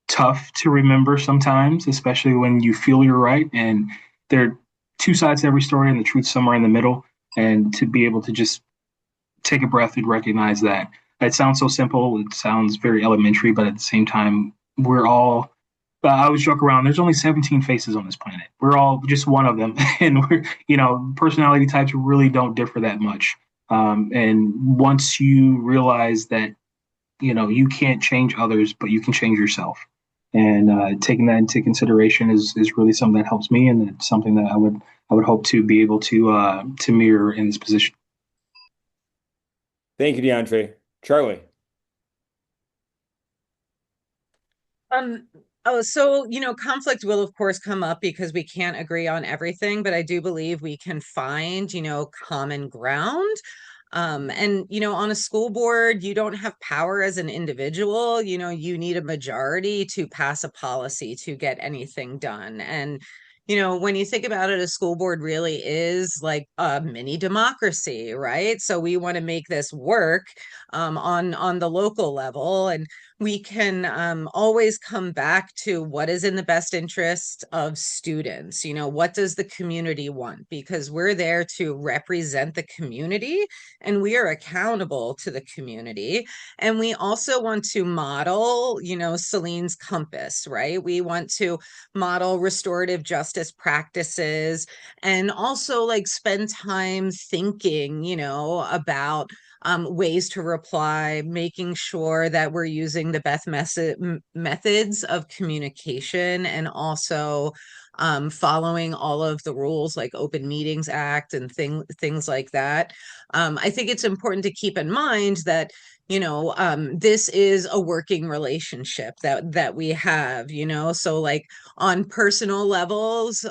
tough to remember sometimes, especially when you feel you're right. And there are two sides to every story, and the truth's somewhere in the middle. And to be able to just take a breath and recognize that it sounds so simple, it sounds very elementary, but at the same time, we're all. I always joke around. There's only 17 faces on this planet. We're all just one of them, and personality types really don't differ that much. And once you realize that you can't change others, but you can change yourself. And taking that into consideration is really something that helps me, and it's something that I would hope to be able to mirror in this position. Thank you, DeAndre. Charlie. Um, oh, so, conflict will of course come up because we can't agree on everything, but I do believe we can find, common ground. And, on a school board, you don't have power as an individual. You need a majority to pass a policy to get anything done. And, when you think about it, a school board really is like a mini democracy, right? So we want to make this work on the local level, and we can always come back to what is in the best interest of students. What does the community want? Because we're there to represent the community, and we are accountable to the community. And we also want to model, Saline's compass, right? We want to model restorative justice practices, and also like spend time thinking, about ways to reply, making sure that we're using the best methods of communication, and also following all of the rules like Open Meetings Act and things like that. I think it's important to keep in mind that this is a working relationship that we have, so like on personal levels,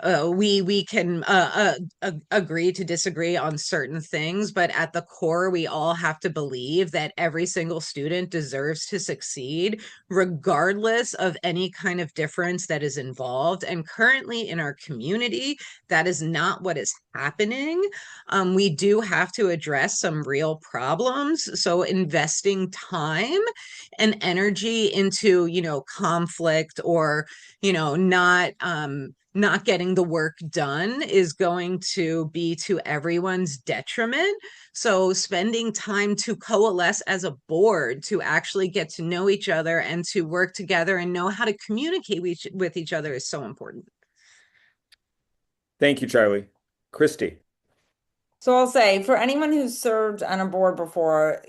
we can agree to disagree on certain things, but at the core, we all have to believe that every single student deserves to succeed, regardless of any kind of difference that is involved. And currently in our community, that is not what is happening. We do have to address some real problems. So investing time and energy into, conflict, or, not getting the work done is going to be to everyone's detriment. So spending time to coalesce as a board, to actually get to know each other and to work together and know how to communicate with each other is so important. Thank you, Charlie. Christy. So I'll say for anyone who's served on a board before,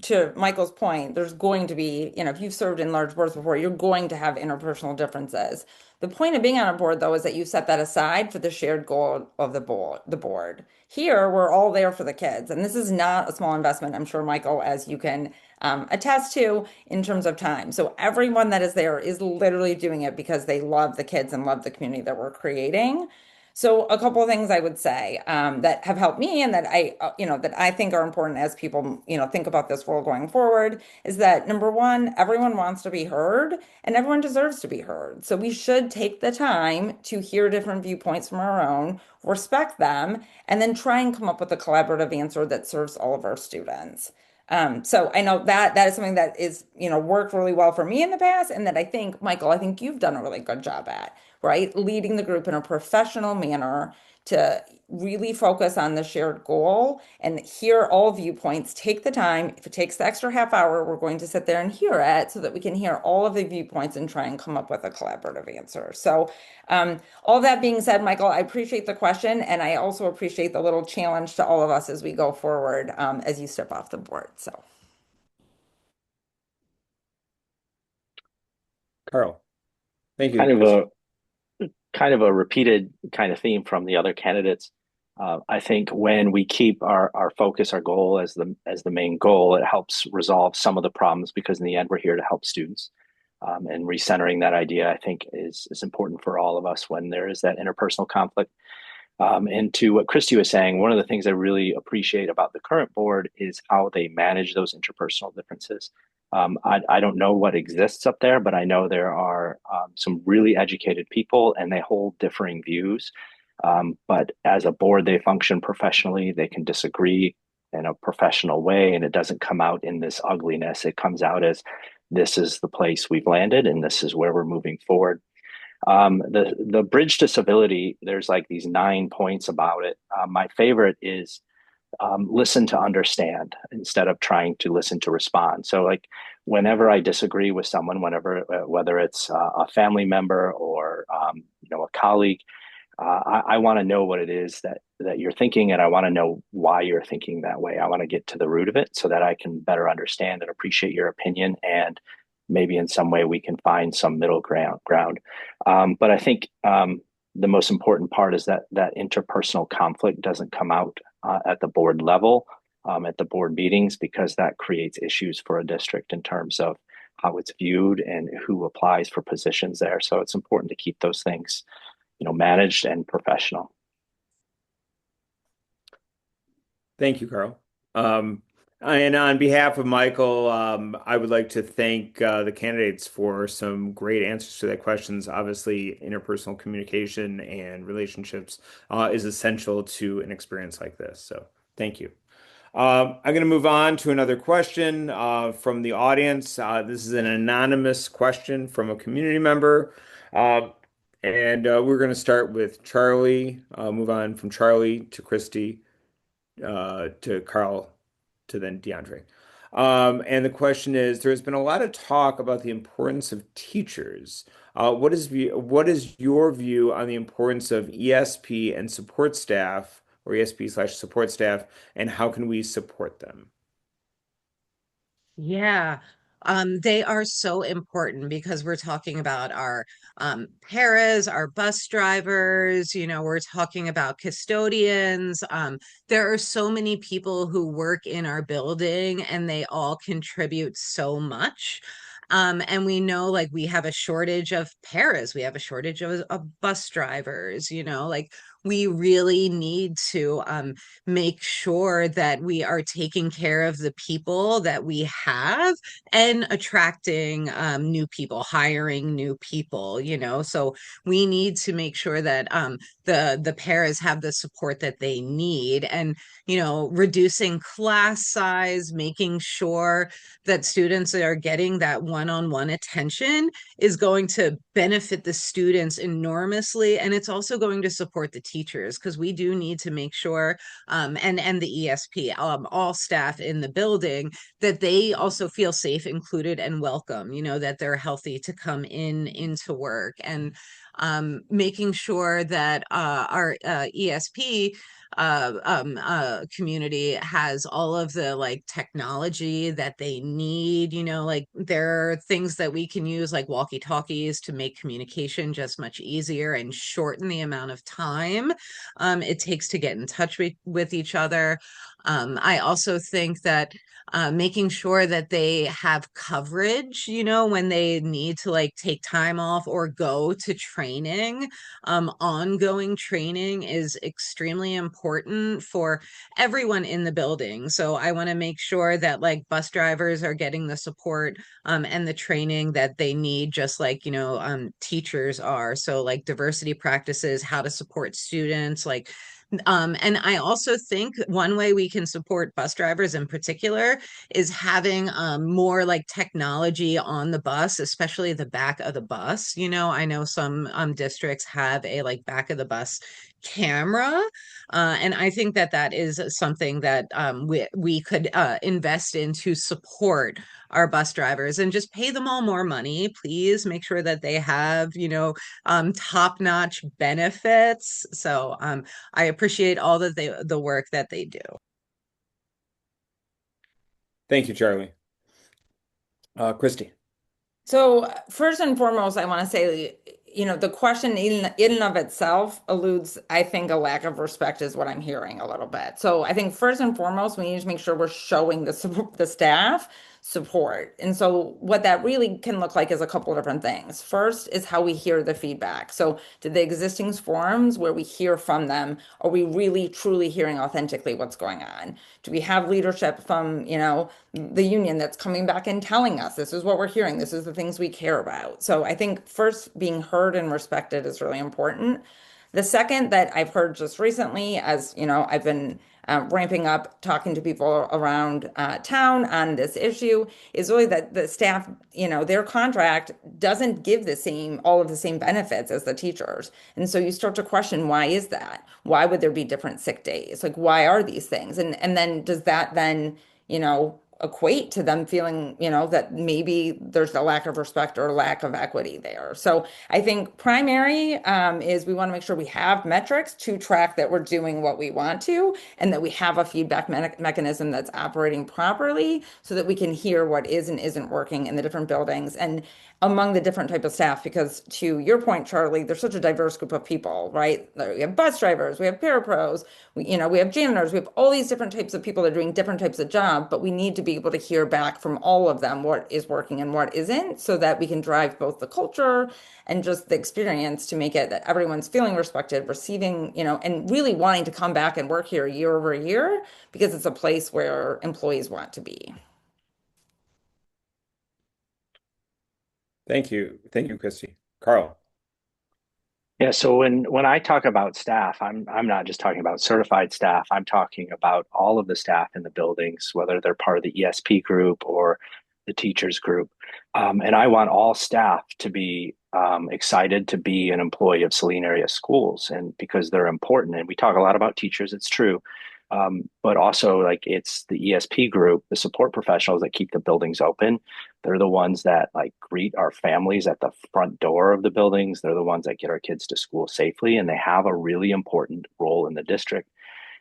to Michael's point, there's going to be, if you've served in large boards before, you're going to have interpersonal differences. The point of being on a board, though, is that you set that aside for the shared goal of the board. Here, we're all there for the kids, and this is not a small investment. I'm sure, Michael, as you can attest to in terms of time. So everyone that is there is literally doing it because they love the kids and love the community that we're creating. So a couple of things I would say that have helped me, and that I think are important as people, think about this role going forward, is that number one, everyone wants to be heard and everyone deserves to be heard. So we should take the time to hear different viewpoints from our own, respect them, and then try and come up with a collaborative answer that serves all of our students. So I know that is something that is, worked really well for me in the past, and that I think, Michael, I think you've done a really good job at, right? Leading the group in a professional manner to really focus on the shared goal and hear all viewpoints. Take the time. If it takes the extra half hour, we're going to sit there and hear it so that we can hear all of the viewpoints and try and come up with a collaborative answer. So, all that being said, Michael, I appreciate the question, and I also appreciate the little challenge to all of us as we go forward, as you step off the board. So, Carl. Thank you, Kind of Christy. a repeated kind of theme from the other candidates. I think when we keep our focus, our goal as the main goal, it helps resolve some of the problems, because in the end we're here to help students. And recentering that idea, I think, is important for all of us when there is that interpersonal conflict. And to what Christy was saying, one of the things I really appreciate about the current board is how they manage those interpersonal differences. I don't know what exists up there, but I know there are some really educated people and they hold differing views. But as a board, they function professionally. They can disagree in a professional way, and it doesn't come out in this ugliness. It comes out as this is the place we've landed, and this is where we're moving forward. The bridge to civility, there's like these 9 points about it. My favorite is listen to understand instead of trying to listen to respond. So like whenever I disagree with someone, whenever whether it's a family member or a colleague, I want to know what it is that you're thinking, and I want to know why you're thinking that way. I want to get to the root of it so that I can better understand and appreciate your opinion, and maybe in some way we can find some middle ground. But I think the most important part is that interpersonal conflict doesn't come out at the board level, at the board meetings, because that creates issues for a district in terms of how it's viewed and who applies for positions there. So it's important to keep those things managed and professional. Thank you, Carl. And on behalf of Michael, I would like to thank the candidates for some great answers to their questions. Obviously, interpersonal communication and relationships is essential to an experience like this. So thank you. I'm going to move on to another question from the audience. This is an anonymous question from a community member. And we're going to start with Charlie, move on from Charlie to Christy, to Carl, to then DeAndre. And the question is, there's been a lot of talk about the importance of teachers. What is your view on the importance of ESP and support staff, or ESP/support staff, and how can we support them? Yeah, they are so important because we're talking about our paras, our bus drivers, we're talking about custodians. There are so many people who work in our building and they all contribute so much. And we know like we have a shortage of paras, we have a shortage of bus drivers, like we really need to make sure that we are taking care of the people that we have and attracting new people, hiring new people, so we need to make sure that the paras have the support that they need, and reducing class size, making sure that students are getting that one-on-one attention is going to benefit the students enormously, and it's also going to support the teachers, because we do need to make sure and the ESP, all staff in the building, that they also feel safe, included, and welcome, that they're healthy to come into work, and making sure that our ESP community has all of the like technology that they need, like there are things that we can use like walkie-talkies to make communication just much easier and shorten the amount of time it takes to get in touch with each other. I also think that making sure that they have coverage, when they need to like take time off or go to training. Ongoing training is extremely important for everyone in the building. So I want to make sure that like bus drivers are getting the support and the training that they need, just like, teachers are. So like diversity practices, how to support students, like and I also think one way we can support bus drivers in particular is having more like technology on the bus, especially the back of the bus. I know some districts have a like back of the bus camera, and I think that is something that we could invest in to support our bus drivers, and just pay them all more money. Please make sure that they have, top-notch benefits. So I appreciate all the work that they do. Thank you, Charlie. Christy. So first and foremost, I want to say, the question in and of itself alludes, I think, a lack of respect is what I'm hearing a little bit. So I think first and foremost, we need to make sure we're showing the staff support. And so what that really can look like is a couple of different things. First is how we hear the feedback. So do the existing forums where we hear from them, are we really truly hearing authentically what's going on? Do we have leadership from, the union that's coming back and telling us this is what we're hearing, this is the things we care about? So I think first being heard and respected is really important. The second that I've heard just recently, as I've been ramping up talking to people around town on this issue, is really that the staff, their contract doesn't give all of the same benefits as the teachers. And so you start to question, why is that? Why would there be different sick days? Like, why are these things? And then does that then, equate to them feeling, that maybe there's a lack of respect or lack of equity there. So I think primary is we want to make sure we have metrics to track that we're doing what we want to, and that we have a feedback mechanism that's operating properly so that we can hear what is and isn't working in the different buildings and among the different type of staff. Because to your point, Charlie, there's such a diverse group of people, right? We have bus drivers, we have parapros, we have janitors, we have all these different types of people that are doing different types of job, but we need to be able to hear back from all of them what is working and what isn't, so that we can drive both the culture and just the experience to make it that everyone's feeling respected, receiving, and really wanting to come back and work here year over year because it's a place where employees want to be. Thank you. Thank you, Christy. Carl. Yeah, so when I talk about staff, I'm not just talking about certified staff. I'm talking about all of the staff in the buildings, whether they're part of the ESP group or the teachers group. And I want all staff to be excited to be an employee of Saline area schools, and because they're important. And we talk a lot about teachers, it's true. But also, like, it's the ESP group, the support professionals that keep the buildings open. They're the ones that like greet our families at the front door of the buildings. They're the ones that get our kids to school safely, and they have a really important role in the district.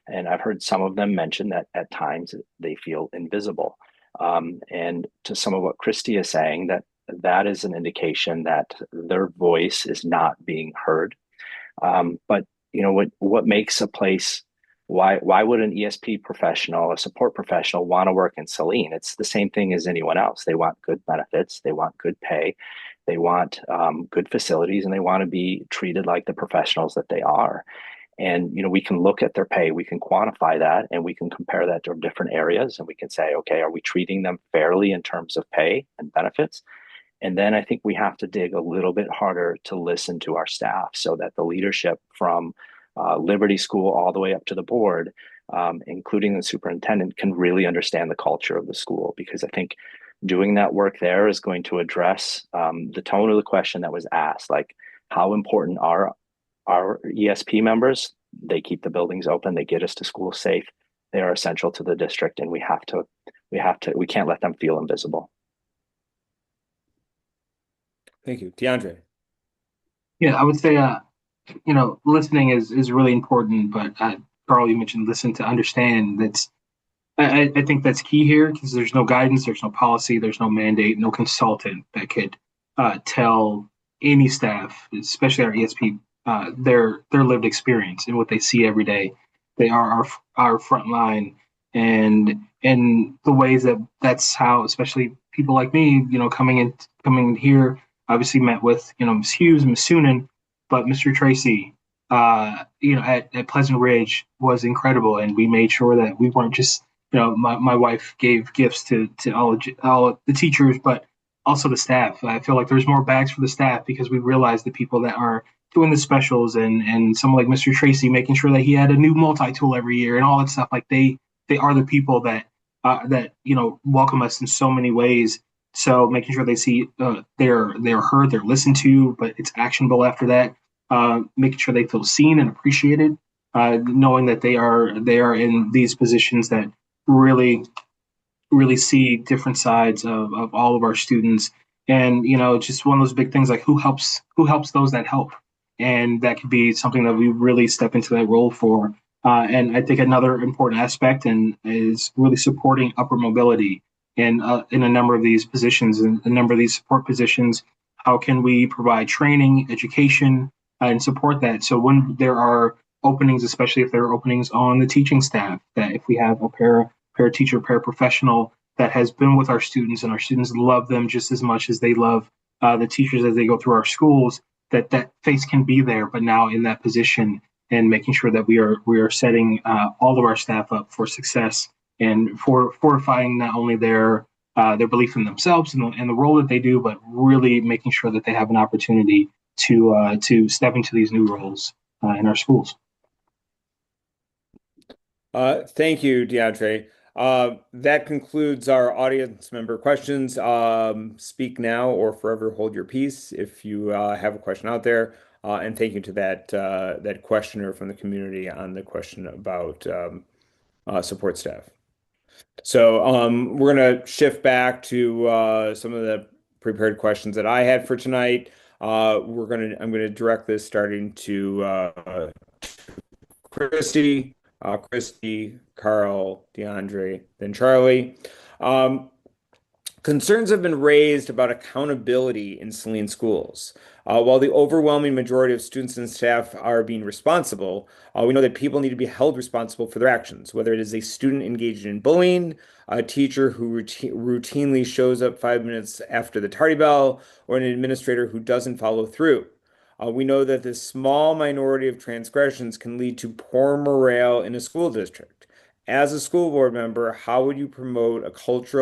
And I've heard some of them mention that at times they feel invisible. And to some of what Christy is saying, that is an indication that their voice is not being heard. But what makes a place, why would an ESP professional, a support professional, want to work in Saline? It's the same thing as anyone else. They want good benefits, they want good pay, they want good facilities, and they want to be treated like the professionals that they are. And we can look at their pay, we can quantify that, and we can compare that to different areas, and we can say, okay, are we treating them fairly in terms of pay and benefits? And then I think we have to dig a little bit harder to listen to our staff, so that the leadership from Liberty School all the way up to the board, including the superintendent, can really understand the culture of the school. Because I think doing that work there is going to address the tone of the question that was asked, like, how important are our ESP members? They keep the buildings open, they get us to school safe, they are essential to the district, and we can't let them feel invisible. Thank you. DeAndre. Yeah, I would say, listening is really important. But Carl, you mentioned listen to understand. I think that's key here, because there's no guidance, there's no policy, there's no mandate, no consultant that could tell any staff, especially our ESP, their lived experience and what they see every day. They are our front line, and in the ways that's how, especially people like me, coming in here, obviously met with Ms. Hughes, Ms. Sunan, but Mr. Tracy, at Pleasant Ridge was incredible, and we made sure that we weren't just, my wife gave gifts to all the teachers, but also the staff. I feel like there's more bags for the staff, because we realized the people that are doing the specials, and someone like Mr. Tracy making sure that he had a new multi-tool every year and all that stuff. Like, they are the people that welcome us in so many ways. So making sure they see they're heard, they're listened to, but it's actionable after that. Making sure they feel seen and appreciated, knowing that they are in these positions that really see different sides of all of our students. And just one of those big things, like, who helps those that help, and that could be something that we really step into that role for. And I think another important aspect is really supporting upper mobility in a number of these positions, and a number of these support positions. How can we provide training, education, and support that? So when there are openings, especially if there are openings on the teaching staff, that if we have a para teacher, paraprofessional that has been with our students, and our students love them just as much as they love the teachers as they go through our schools. That face can be there, but now in that position and making sure that we are setting all of our staff up for success and for fortifying not only their belief in themselves and the role that they do, but really making sure that they have an opportunity to step into these new roles in our schools. Thank you, DeAndre. That concludes our audience member questions. Speak now or forever hold your peace if you have a question out there. And thank you to that questioner from the community on the question about support staff. So we're going to shift back to some of the prepared questions that I had for tonight. I'm going to direct this starting to Christy, Carl, DeAndre, then Charlie. Concerns have been raised about accountability in Saline schools. While the overwhelming majority of students and staff are being responsible, we know that people need to be held responsible for their actions, whether it is a student engaged in bullying, a teacher who routinely shows up 5 minutes after the tardy bell, or an administrator who doesn't follow through. We know that this small minority of transgressions can lead to poor morale in a school district. As a school board member, how would you promote a culture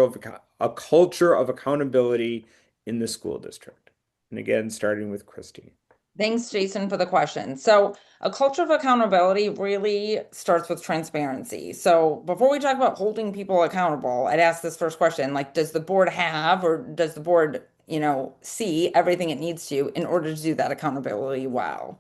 of accountability in the school district? And again, starting with Christy. Thanks, Jason, for the question. So, a culture of accountability really starts with transparency. So, before we talk about holding people accountable, I'd ask this first question, like, does the board have or does the board, see everything it needs to in order to do that accountability well?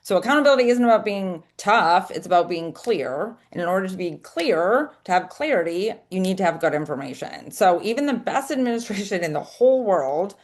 So accountability isn't about being tough, it's about being clear. And in order to be clear, to have clarity, you need to have good information. So even the best administration in the whole world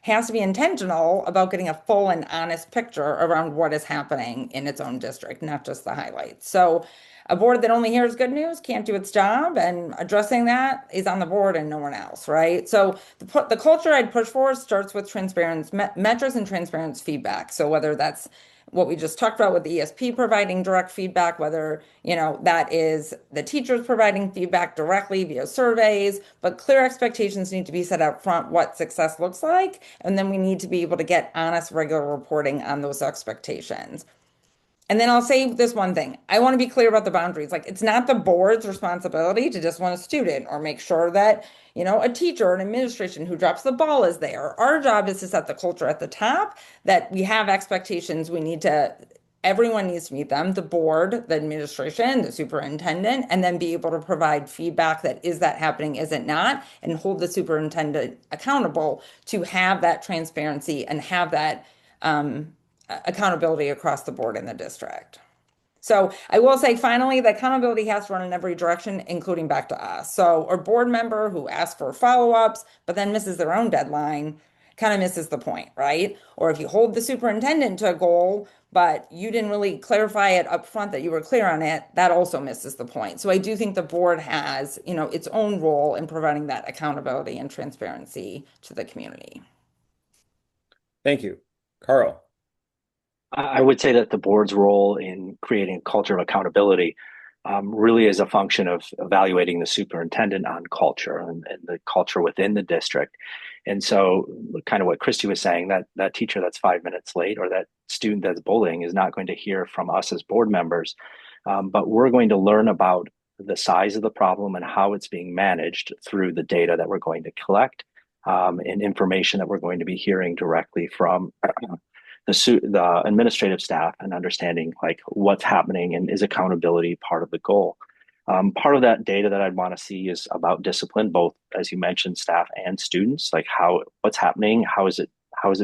has to be intentional about getting a full and honest picture around what is happening in its own district, not just the highlights. So a board that only hears good news can't do its job, and addressing that is on the board and no one else, right? So the culture I'd push for starts with transparent metrics and transparent feedback. So whether that's what we just talked about with the ESP providing direct feedback, whether, that is the teachers providing feedback directly via surveys, but clear expectations need to be set up front what success looks like. And then we need to be able to get honest, regular reporting on those expectations. And then I'll say this one thing. I want to be clear about the boundaries. Like, it's not the board's responsibility to just want a student or make sure that, a teacher or an administration who drops the ball is there. Our job is to set the culture at the top, that we have expectations. Everyone needs to meet them, the board, the administration, the superintendent, and then be able to provide feedback that is that happening, is it not, and hold the superintendent accountable to have that transparency and have that accountability across the board in the district. So I will say, finally, the accountability has to run in every direction, including back to us. So a board member who asks for follow-ups, but then misses their own deadline, kind of misses the point, right? Or if you hold the superintendent to a goal, but you didn't really clarify it up front that you were clear on it, that also misses the point. So I do think the board has, its own role in providing that accountability and transparency to the community. Thank you. Carl. I would say that the board's role in creating a culture of accountability really is a function of evaluating the superintendent on culture and the culture within the district. And so kind of what Christy was saying, that teacher that's 5 minutes late or that student that's bullying is not going to hear from us as board members, but we're going to learn about the size of the problem and how it's being managed through the data that we're going to collect and information that we're going to be hearing directly from the administrative staff and understanding like what's happening and is accountability part of the goal. Part of that data that I'd want to see is about discipline, both as you mentioned, staff and students, like what's happening, how is it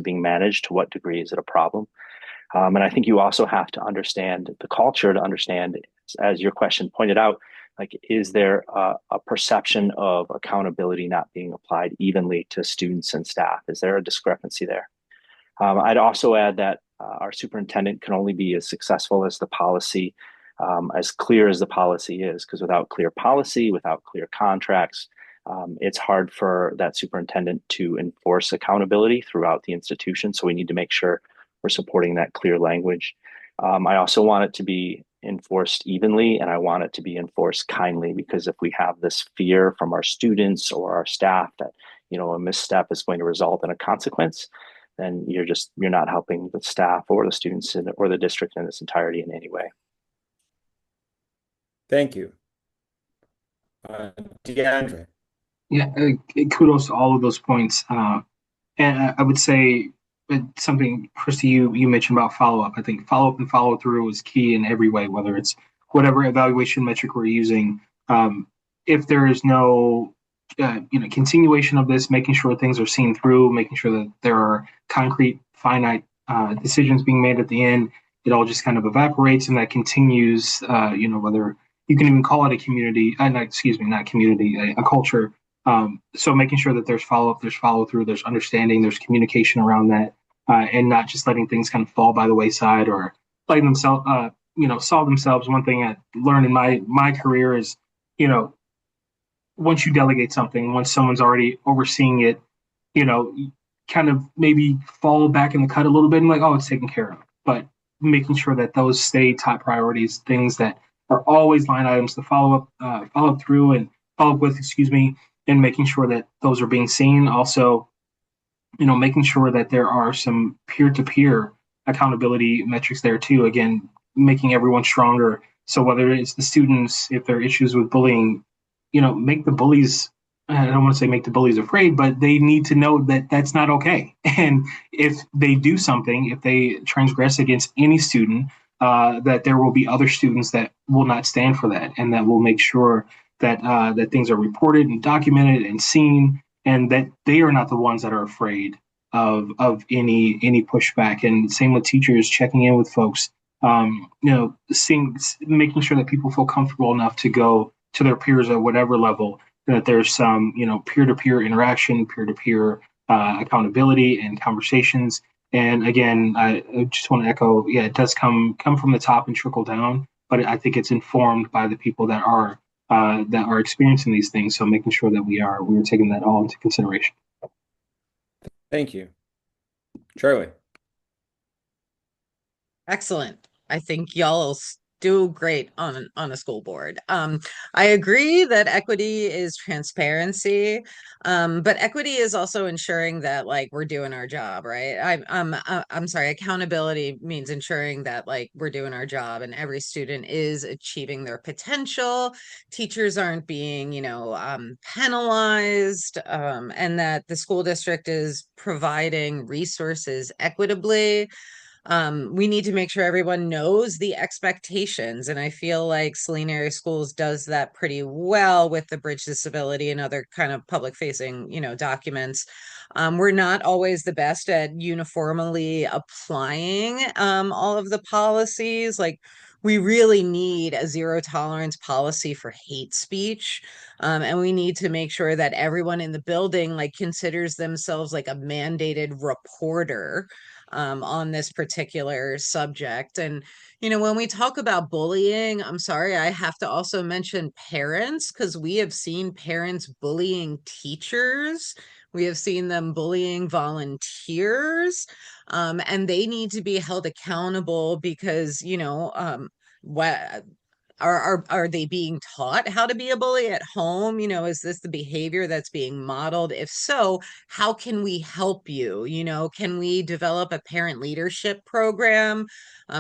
being managed, to what degree is it a problem? And I think you also have to understand the culture to understand, as your question pointed out, like, is there a perception of accountability not being applied evenly to students and staff? Is there a discrepancy there? I'd also add that our superintendent can only be as successful as the policy, as clear as the policy is, because without clear policy, without clear contracts, it's hard for that superintendent to enforce accountability throughout the institution. So we need to make sure we're supporting that clear language. I also want it to be enforced evenly, and I want it to be enforced kindly, because if we have this fear from our students or our staff that, a misstep is going to result in a consequence, then you're not helping the staff or the students or the district in its entirety in any way. Thank you. DeAndre. Yeah, kudos to all of those points. And I would say something, Christy, you mentioned about follow up. I think follow up and follow through is key in every way, whether it's whatever evaluation metric we're using. If there is no continuation of this, making sure things are seen through, making sure that there are concrete, finite decisions being made at the end, it all just kind of evaporates, and that continues. Whether you can even call it a community, not community, a culture. So making sure that there's follow up, there's follow through, there's understanding, there's communication around that, and not just letting things kind of fall by the wayside or letting them solve themselves. One thing I learned in my career is, once you delegate something, once someone's already overseeing it, kind of maybe fall back in the cut a little bit and like, oh, it's taken care of. But making sure that those stay top priorities, things that are always line items to follow up through and follow up with, and making sure that those are being seen. Also, making sure that there are some peer-to-peer accountability metrics there too. Again, making everyone stronger. So whether it's the students, if there are issues with bullying, make the bullies, I don't want to say make the bullies afraid, but they need to know that that's not okay. And if they do something, if they transgress against any student, that there will be other students that will not stand for that, and that will make sure that things are reported and documented and seen, and that they are not the ones that are afraid of any pushback. And same with teachers checking in with folks, making sure that people feel comfortable enough to go to their peers at whatever level, and that there's some peer-to-peer interaction, peer-to-peer accountability and conversations. And again, I just want to echo, it does come from the top and trickle down, but I think it's informed by the people that are experiencing these things. So making sure that we're taking that all into consideration. Thank you. Charlie. Excellent. I think y'all do great on a school board. I agree that equity is transparency, but equity is also ensuring that like we're doing our job, right? I'm sorry, accountability means ensuring that like we're doing our job and every student is achieving their potential. Teachers aren't being, penalized, and that the school district is providing resources equitably. We need to make sure everyone knows the expectations. And I feel like Saline Area Schools does that pretty well with the bridge disability and other kind of public facing, documents. We're not always the best at uniformly applying all of the policies. Like we really need a zero tolerance policy for hate speech. And we need to make sure that everyone in the building like considers themselves like a mandated reporter on this particular subject. And, when we talk about bullying, I'm sorry, I have to also mention parents, because we have seen parents bullying teachers. We have seen them bullying volunteers, and they need to be held accountable because, what are they being taught how to be a bully at home? Is this the behavior that's being modeled? If so, how can we help you? Can we develop a parent leadership program?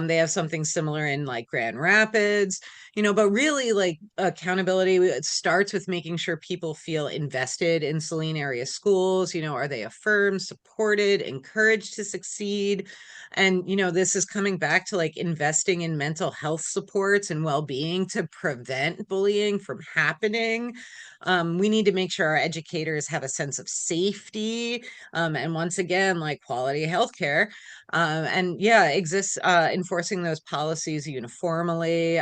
They have something similar in like Grand Rapids, but really like accountability, it starts with making sure people feel invested in Saline area schools. Are they affirmed, supported, encouraged to succeed? And, this is coming back to like investing in mental health supports and well-being to prevent bullying from happening. We need to make sure our educators have a sense of safety. And once again, like quality healthcare. And yeah, exists enforcing those policies uniformly.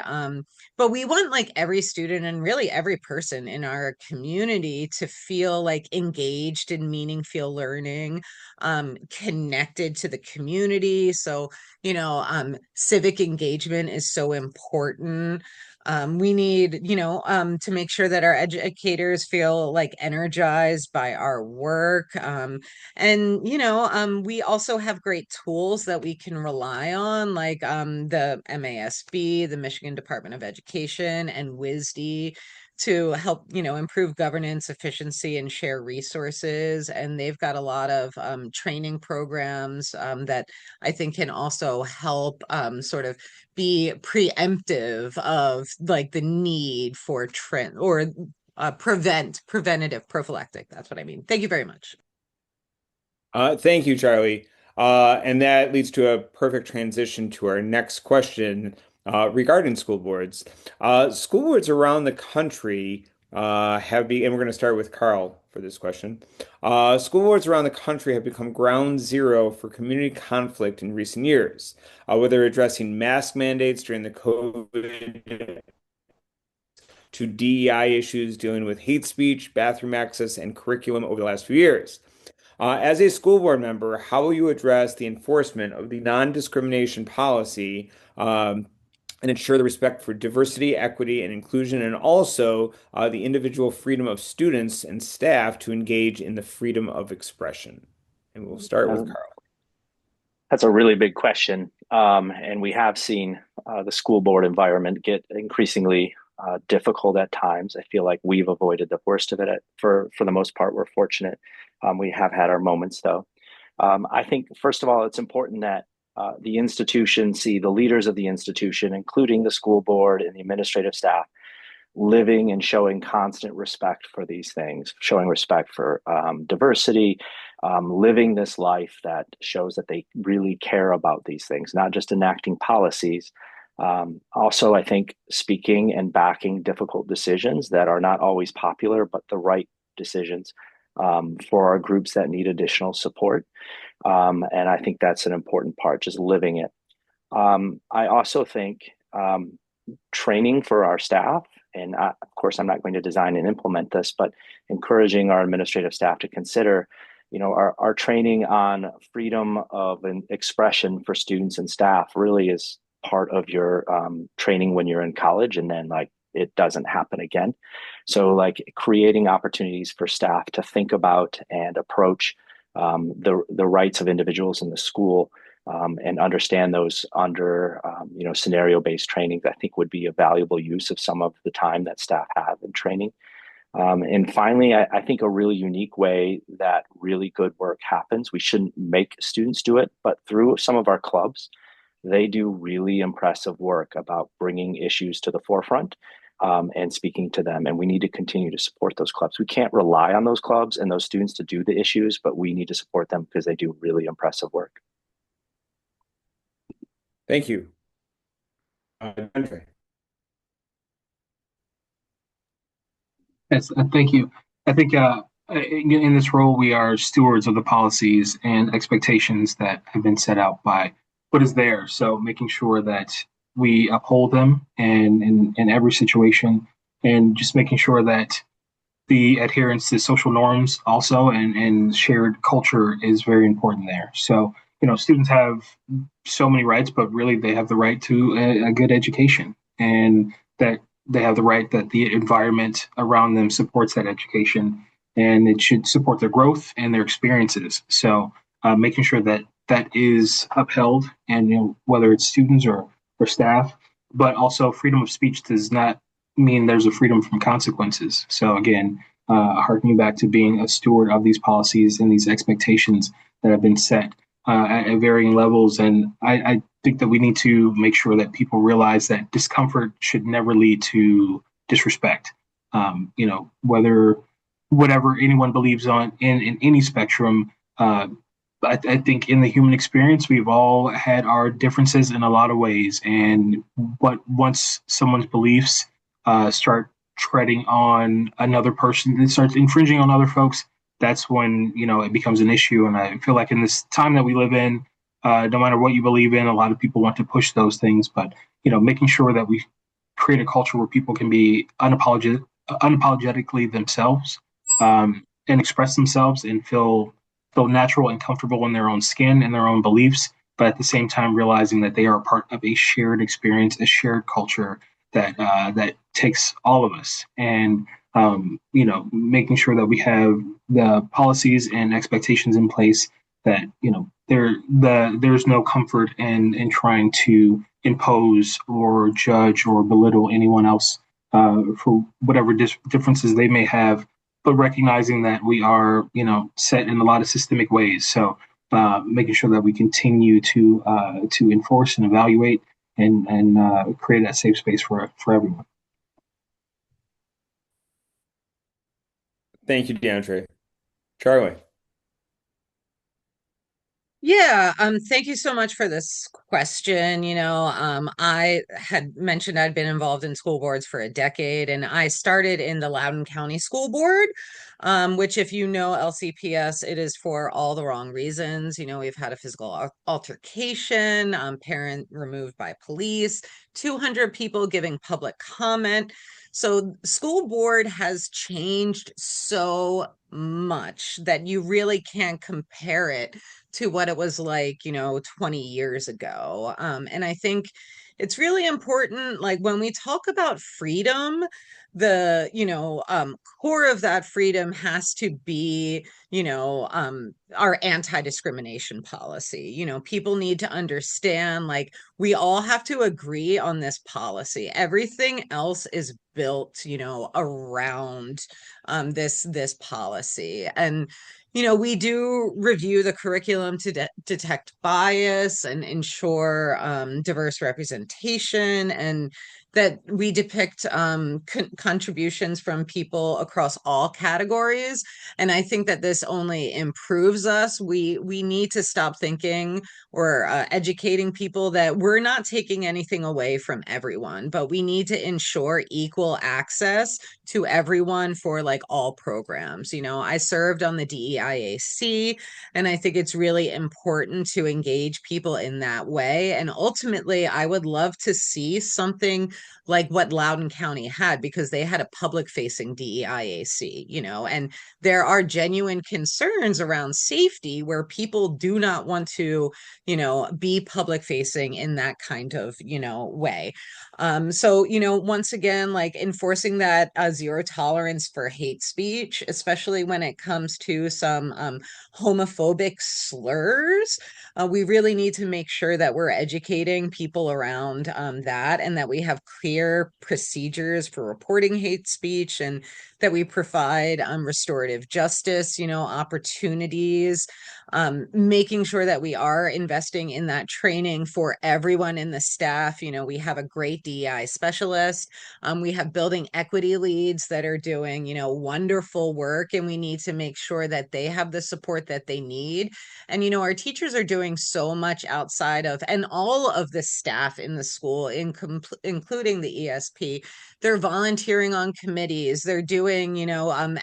But we want like every student and really every person in our community to feel like engaged in meaningful learning, connected to the community. So, civic engagement is so important. We need, to make sure that our educators feel like energized by our work. We also have great tools that we can rely on, like the MASB, the Michigan Department of Education, and WISD to help, improve governance, efficiency, and share resources. And they've got a lot of training programs that I think can also help sort of be preemptive of like the need for trend or preventative prophylactic. That's what I mean. Thank you very much. Thank you, Charlie. And that leads to a perfect transition to our next question regarding school boards. School boards around the country and we're going to start with Carl for this question. School boards around the country have become ground zero for community conflict in recent years, whether addressing mask mandates during the COVID to DEI issues dealing with hate speech, bathroom access, and curriculum over the last few years. As a school board member, how will you address the enforcement of the non-discrimination policy and ensure the respect for diversity, equity, and inclusion, and also the individual freedom of students and staff to engage in the freedom of expression? And we'll start with Carl. That's a really big question. And we have seen the school board environment get increasingly difficult at times. I feel like we've avoided the worst of it for the most part. We're fortunate. We have had our moments, though. I think, first of all, it's important that the institution see the leaders of the institution, including the school board and the administrative staff, living and showing constant respect for these things, showing respect for diversity, living this life that shows that they really care about these things, not just enacting policies. Also, I think speaking and backing difficult decisions that are not always popular, but the right decisions for our groups that need additional support. And I think that's an important part, just living it. I also think training for our staff, and of course, I'm not going to design and implement this, but encouraging our administrative staff to consider, our training on freedom of an expression for students and staff really is part of your training when you're in college, and then it doesn't happen again. So creating opportunities for staff to think about and approach the rights of individuals in the school and understand those under scenario-based trainings, I think would be a valuable use of some of the time that staff have in training. And finally, I think a really unique way that really good work happens, we shouldn't make students do it, but through some of our clubs, they do really impressive work about bringing issues to the forefront and speaking to them. And we need to continue to support those clubs. We can't rely on those clubs and those students to do the issues, but we need to support them because they do really impressive work. Thank you. Andre. Yes, thank you. I think in this role, we are stewards of the policies and expectations that have been set out by what is there. So making sure that we uphold them in every situation, and just making sure that the adherence to social norms also and shared culture is very important there. So, students have so many rights, but really they have the right to a good education, and that they have the right that the environment around them supports that education, and it should support their growth and their experiences. So making sure that that is upheld, and whether it's students or staff, but also freedom of speech does not mean there's a freedom from consequences. So again, harkening back to being a steward of these policies and these expectations that have been set at varying levels. And I think that we need to make sure that people realize that discomfort should never lead to disrespect. Whatever anyone believes on in any spectrum, I think in the human experience, we've all had our differences in a lot of ways. But once someone's beliefs start treading on another person and starts infringing on other folks, that's when, it becomes an issue. And I feel like in this time that we live in, no matter what you believe in, a lot of people want to push those things. But, making sure that we create a culture where people can be unapologetically themselves and express themselves and feel natural and comfortable in their own skin and their own beliefs, but at the same time realizing that they are part of a shared experience, a shared culture that takes all of us. And making sure that we have the policies and expectations in place that there's no comfort in trying to impose or judge or belittle anyone else for whatever differences they may have, but recognizing that we are set in a lot of systemic ways. So making sure that we continue to enforce and evaluate and create that safe space for everyone. Thank you, DeAndre. Charlie. Yeah, thank you so much for this question. I had mentioned I'd been involved in school boards for a decade, and I started in the Loudoun County School Board, which, if you know LCPS, it is for all the wrong reasons. We've had a physical altercation, parent removed by police, 200 people giving public comment. So school board has changed so much that you really can't compare it to what it was like, 20 years ago. And I think it's really important, like when we talk about freedom, the, core of that freedom has to be, our anti-discrimination policy. People need to understand, like, we all have to agree on this policy. Everything else is built, around this policy. And we do review the curriculum to detect bias and ensure diverse representation, and that we depict contributions from people across all categories. And I think that this only improves us. We need to stop thinking or educating people that we're not taking anything away from everyone, but we need to ensure equal access to everyone for like all programs. I served on the DEIAC, and I think it's really important to engage people in that way. And ultimately, I would love to see something like what Loudoun County had, because they had a public facing DEIAC, and there are genuine concerns around safety where people do not want to, be public facing in that kind of, way. So, once again, like enforcing that zero tolerance for hate speech, especially when it comes to some homophobic slurs. We really need to make sure that we're educating people around that, and that we have clear procedures for reporting hate speech, and that we provide restorative justice, opportunities, making sure that we are investing in that training for everyone in the staff. We have a great DEI specialist. We have building equity leads that are doing, wonderful work, and we need to make sure that they have the support that they need. And, our teachers are doing so much outside of, and all of the staff in the school, including the ESP, they're volunteering on committees. They're doing,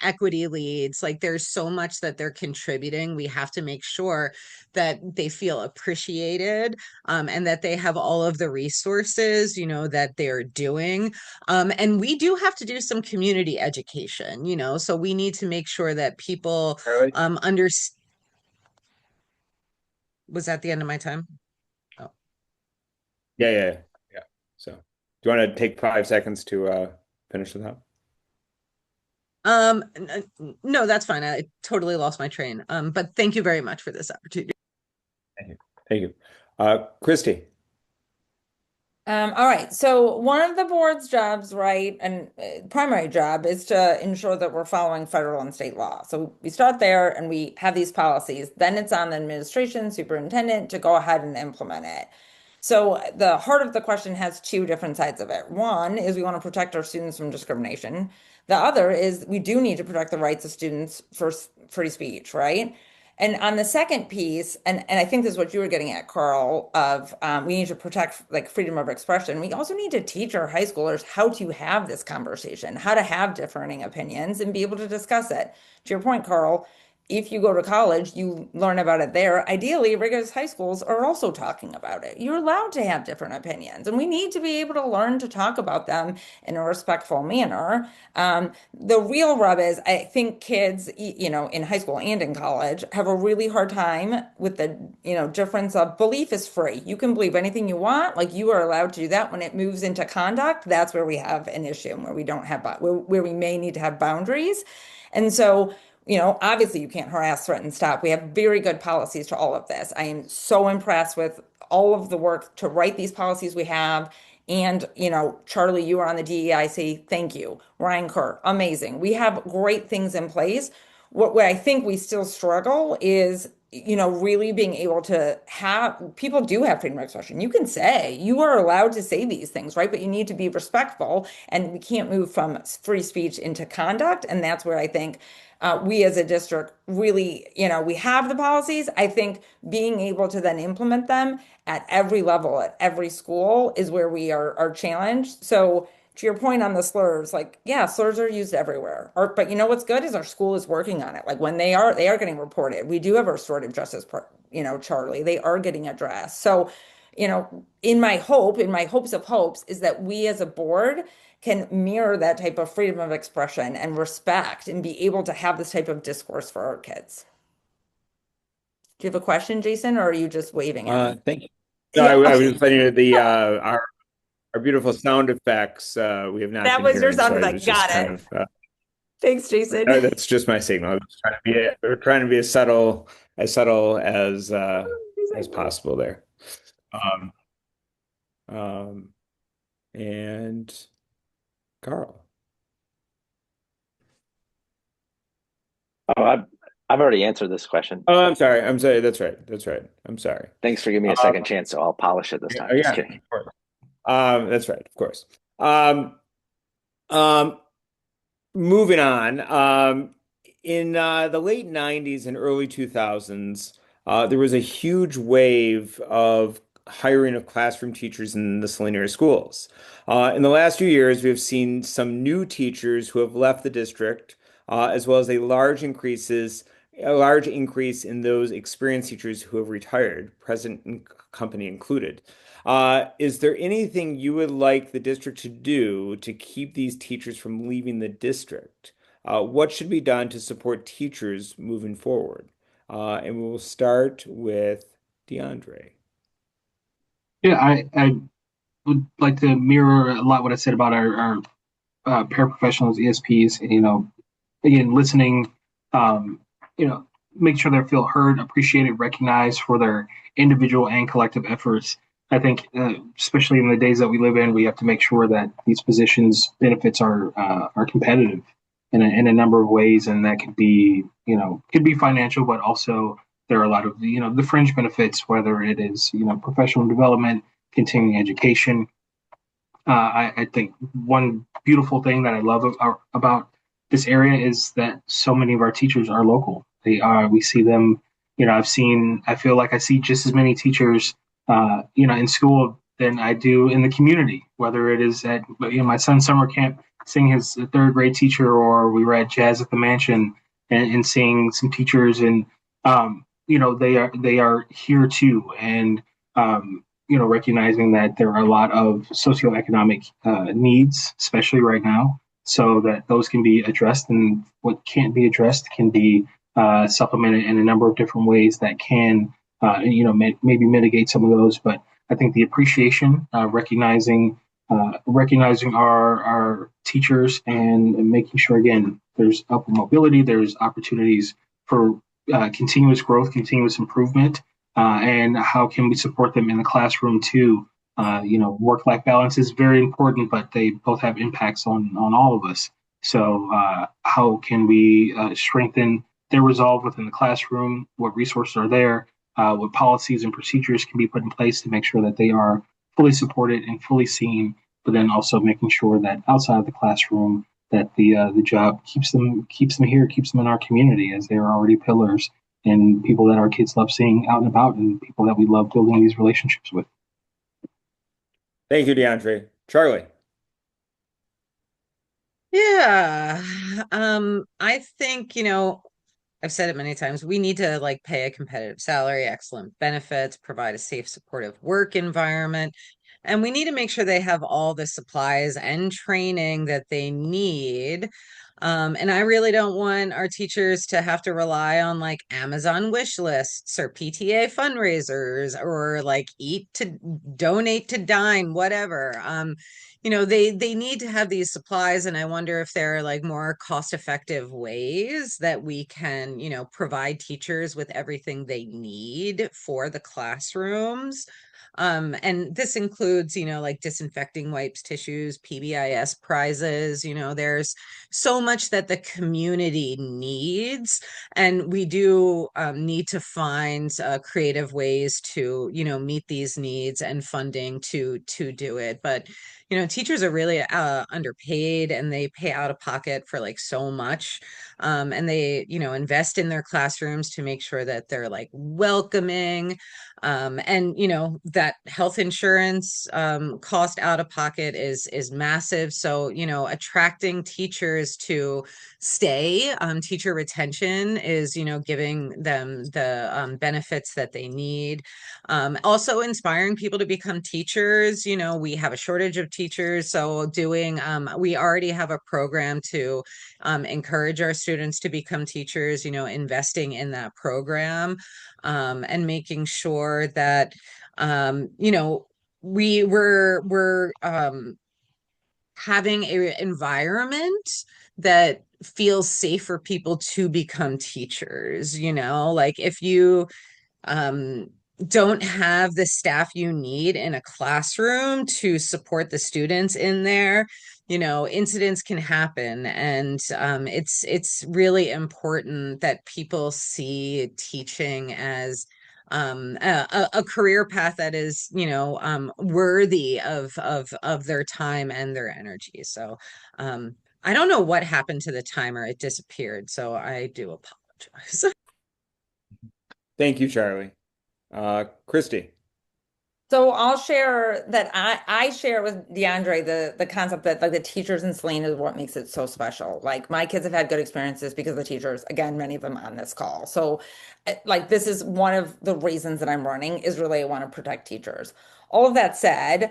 equity leads. Like there's so much that they're contributing. We have to make sure that they feel appreciated, and that they have all of the resources, that they're doing. And we do have to do some community education, so we need to make sure that people understand. Was that the end of my time? Oh. Yeah. So, do you want to take 5 seconds to finish with that? No, that's fine. I totally lost my train. But thank you very much for this opportunity. Thank you. Christy. All right. So one of the board's jobs, right, and primary job is to ensure that we're following federal and state law. So we start there and we have these policies. Then it's on the administration, superintendent to go ahead and implement it. So the heart of the question has two different sides of it. One is we want to protect our students from discrimination. The other is we do need to protect the rights of students for free speech, right? And on the second piece, and I think this is what you were getting at, Carl, of we need to protect like freedom of expression. We also need to teach our high schoolers how to have this conversation, how to have differing opinions and be able to discuss it. To your point, Carl, if you go to college, you learn about it there. Ideally, rigorous high schools are also talking about it. You're allowed to have different opinions, and we need to be able to learn to talk about them in a respectful manner. The real rub is, I think kids, in high school and in college, have a really hard time with the, difference of belief is free. You can believe anything you want, like you are allowed to do that. When it moves into conduct, that's where we have an issue, where we don't have, where we may need to have boundaries. And so, obviously you can't harass, threaten, stop. We have very good policies to all of this. I am so impressed with all of the work to write these policies we have. And, Charlie, you are on the DEI, say thank you. Ryan Kerr, amazing. We have great things in place. What I think we still struggle is, really being able to have people do have freedom of expression. You can say, you are allowed to say these things, right? But you need to be respectful, and we can't move from free speech into conduct. And that's where I think we as a district really, we have the policies. I think being able to then implement them at every level, at every school is where we are challenged. So to your point on the slurs, like, yeah, slurs are used everywhere. But you know what's good is our school is working on it. Like when they are getting reported. We do have a restorative justice, Charlie. They are getting addressed. So, in my hopes of hopes, is that we as a board can mirror that type of freedom of expression and respect and be able to have this type of discourse for our kids. Do you have a question, Jason, or are you just waving at me? Thank you. No, Yeah, I was okay. just letting you the our beautiful sound effects. We have not That been was your hearing, so sound I effect. was just Got kind it. of Thanks, Jason. that's just my signal. I was trying to be we're trying to be as subtle as Amazing. possible there. Um, um, and Carl. Oh, I've already answered this question. Oh, I'm sorry. I'm sorry. That's right. That's right. I'm sorry. Thanks for giving me a Um, second chance, so I'll polish it this yeah, time. Just yeah, kidding. of course. That's right. Of course. Um, um, Moving on. In the late 90s and early 2000s, there was a huge wave of hiring of classroom teachers in the Saline area schools. In the last few years, we have seen some new teachers who have left the district, as well as a large increase in those experienced teachers who have retired, present and company included. Is there anything you would like the district to do to keep these teachers from leaving the district? What should be done to support teachers moving forward? And we will start with DeAndre. Yeah, I would like to mirror a lot what I said about our paraprofessionals, ESPs. Again, listening, um, you know, make sure they feel heard, appreciated, recognized for their individual and collective efforts. I think, especially in the days that we live in, we have to make sure that these positions benefits are competitive in a number of ways, and that could be financial, but also there are a lot of the fringe benefits, whether it is professional development, continuing education. I think one beautiful thing that I love about this area is that so many of our teachers are local. We see them. I feel like I see just as many teachers, in school than I do in the community. Whether it is at my son's summer camp, seeing his third grade teacher, or we were at Jazz at the Mansion and seeing some teachers, and they are here too, and recognizing that there are a lot of socioeconomic needs, especially right now, so that those can be addressed, and what can't be addressed can be supplemented in a number of different ways that can, maybe mitigate some of those. But I think the appreciation, recognizing our teachers, and making sure again there's upward mobility, there's opportunities for continuous growth, continuous improvement, and how can we support them in the classroom too. Work-life balance is very important, but they both have impacts on all of us. So how can we strengthen their resolve within the classroom? What resources are there? What policies and procedures can be put in place to make sure that they are fully supported and fully seen, but then also making sure that outside of the classroom, that the job keeps them here, keeps them in our community, as they are already pillars and people that our kids love seeing out and about, and people that we love building these relationships with. Thank you, DeAndre. Charlie. Yeah. I think, I've said it many times, we need to like pay a competitive salary, excellent benefits, provide a safe, supportive work environment. And we need to make sure they have all the supplies and training that they need. And I really don't want our teachers to have to rely on like Amazon wish lists or PTA fundraisers or like eat to donate to dine, whatever. They need to have these supplies, and I wonder if there are like more cost-effective ways that we can, provide teachers with everything they need for the classrooms. And this includes, like disinfecting wipes, tissues, PBIS prizes. There's so much that the community needs, and we do need to find creative ways to, meet these needs and funding to do it. But teachers are really underpaid, and they pay out of pocket for like so much. And they, invest in their classrooms to make sure that they're like welcoming. And that health insurance cost out of pocket is massive. So, attracting teachers to stay, teacher retention is, giving them the benefits that they need. Also inspiring people to become teachers. We have a shortage of teachers, so we already have a program to encourage our students to become teachers, investing in that program, and making sure that, we're having an environment that feels safe for people to become teachers. Like if you um, don't have the staff you need in a classroom to support the students in there, incidents can happen. And it's really important that people see teaching as a career path that is, worthy of their time and their energy. So I don't know what happened to the timer. It disappeared. So I do apologize. Thank you, Charlie. Christy. So I'll share that I share with DeAndre the concept that like the teachers in Saline is what makes it so special. Like my kids have had good experiences because of the teachers. Again, many of them on this call. So like this is one of the reasons that I'm running is really I want to protect teachers. All of that said,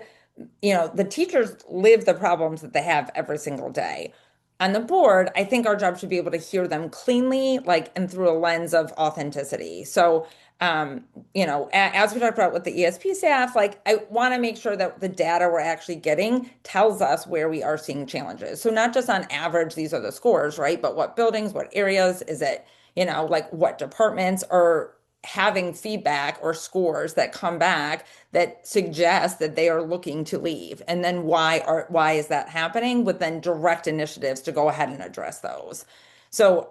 the teachers live the problems that they have every single day. On the board, I think our job should be able to hear them cleanly, like, and through a lens of authenticity. So, as we talked about with the ESP staff, like, I want to make sure that the data we're actually getting tells us where we are seeing challenges. So, not just on average, these are the scores, right? But what buildings, what areas, is it, like what departments are having feedback or scores that come back that suggest that they are looking to leave, and then why is that happening, with then direct initiatives to go ahead and address those. So,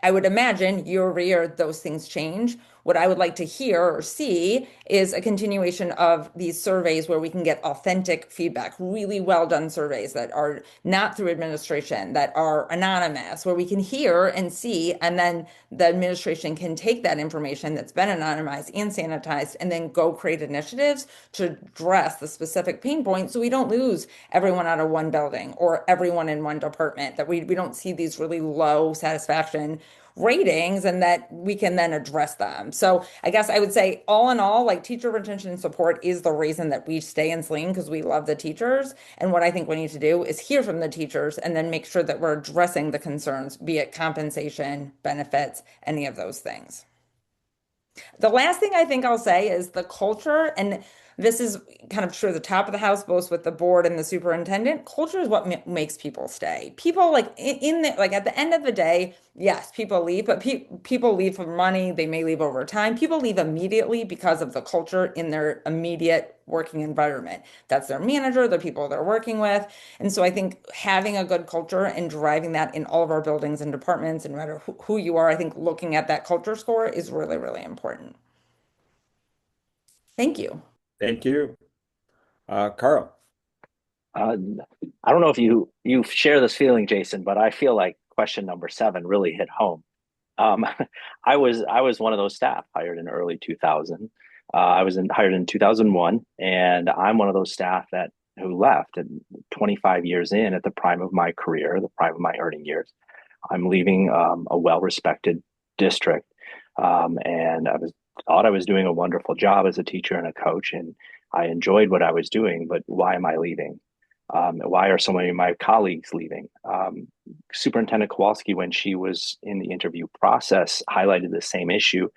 I would imagine year over year those things change. What I would like to hear or see is a continuation of these surveys where we can get authentic feedback, really well done surveys that are not through administration, that are anonymous, where we can hear and see, and then the administration can take that information that's been anonymized and sanitized and then go create initiatives to address the specific pain points so we don't lose everyone out of one building or everyone in one department, that we don't see these really low satisfaction ratings, and that we can then address them. So I guess I would say all in all, like teacher retention and support is the reason that we stay in Saline, because we love the teachers. And what I think we need to do is hear from the teachers and then make sure that we're addressing the concerns, be it compensation, benefits, any of those things. The last thing I think I'll say is the culture, and this is kind of true at the top of the house, both with the board and the superintendent. Culture is what makes people stay. People like in the like at the end of the day, yes, people leave, but people leave for money. They may leave over time. People leave immediately because of the culture in their immediate working environment. That's their manager, the people they're working with. And so I think having a good culture and driving that in all of our buildings and departments, and no matter who you are, I think looking at that culture score is really, really important. Thank you. Thank you. Carl. Uh, I don't know if you share this feeling, Jason, but I feel like question number 7 really hit home. Um, I was one of those staff hired in early 2000. Hired in 2001, and I'm one of those staff that who left and 25 years in at the prime of my career, the prime of my earning years. I'm leaving a well-respected district. And thought I was doing a wonderful job as a teacher and a coach, and I enjoyed what I was doing, but why am I leaving? Why are so many of my colleagues leaving? Superintendent Kowalski, when she was in the interview process, highlighted the same issue.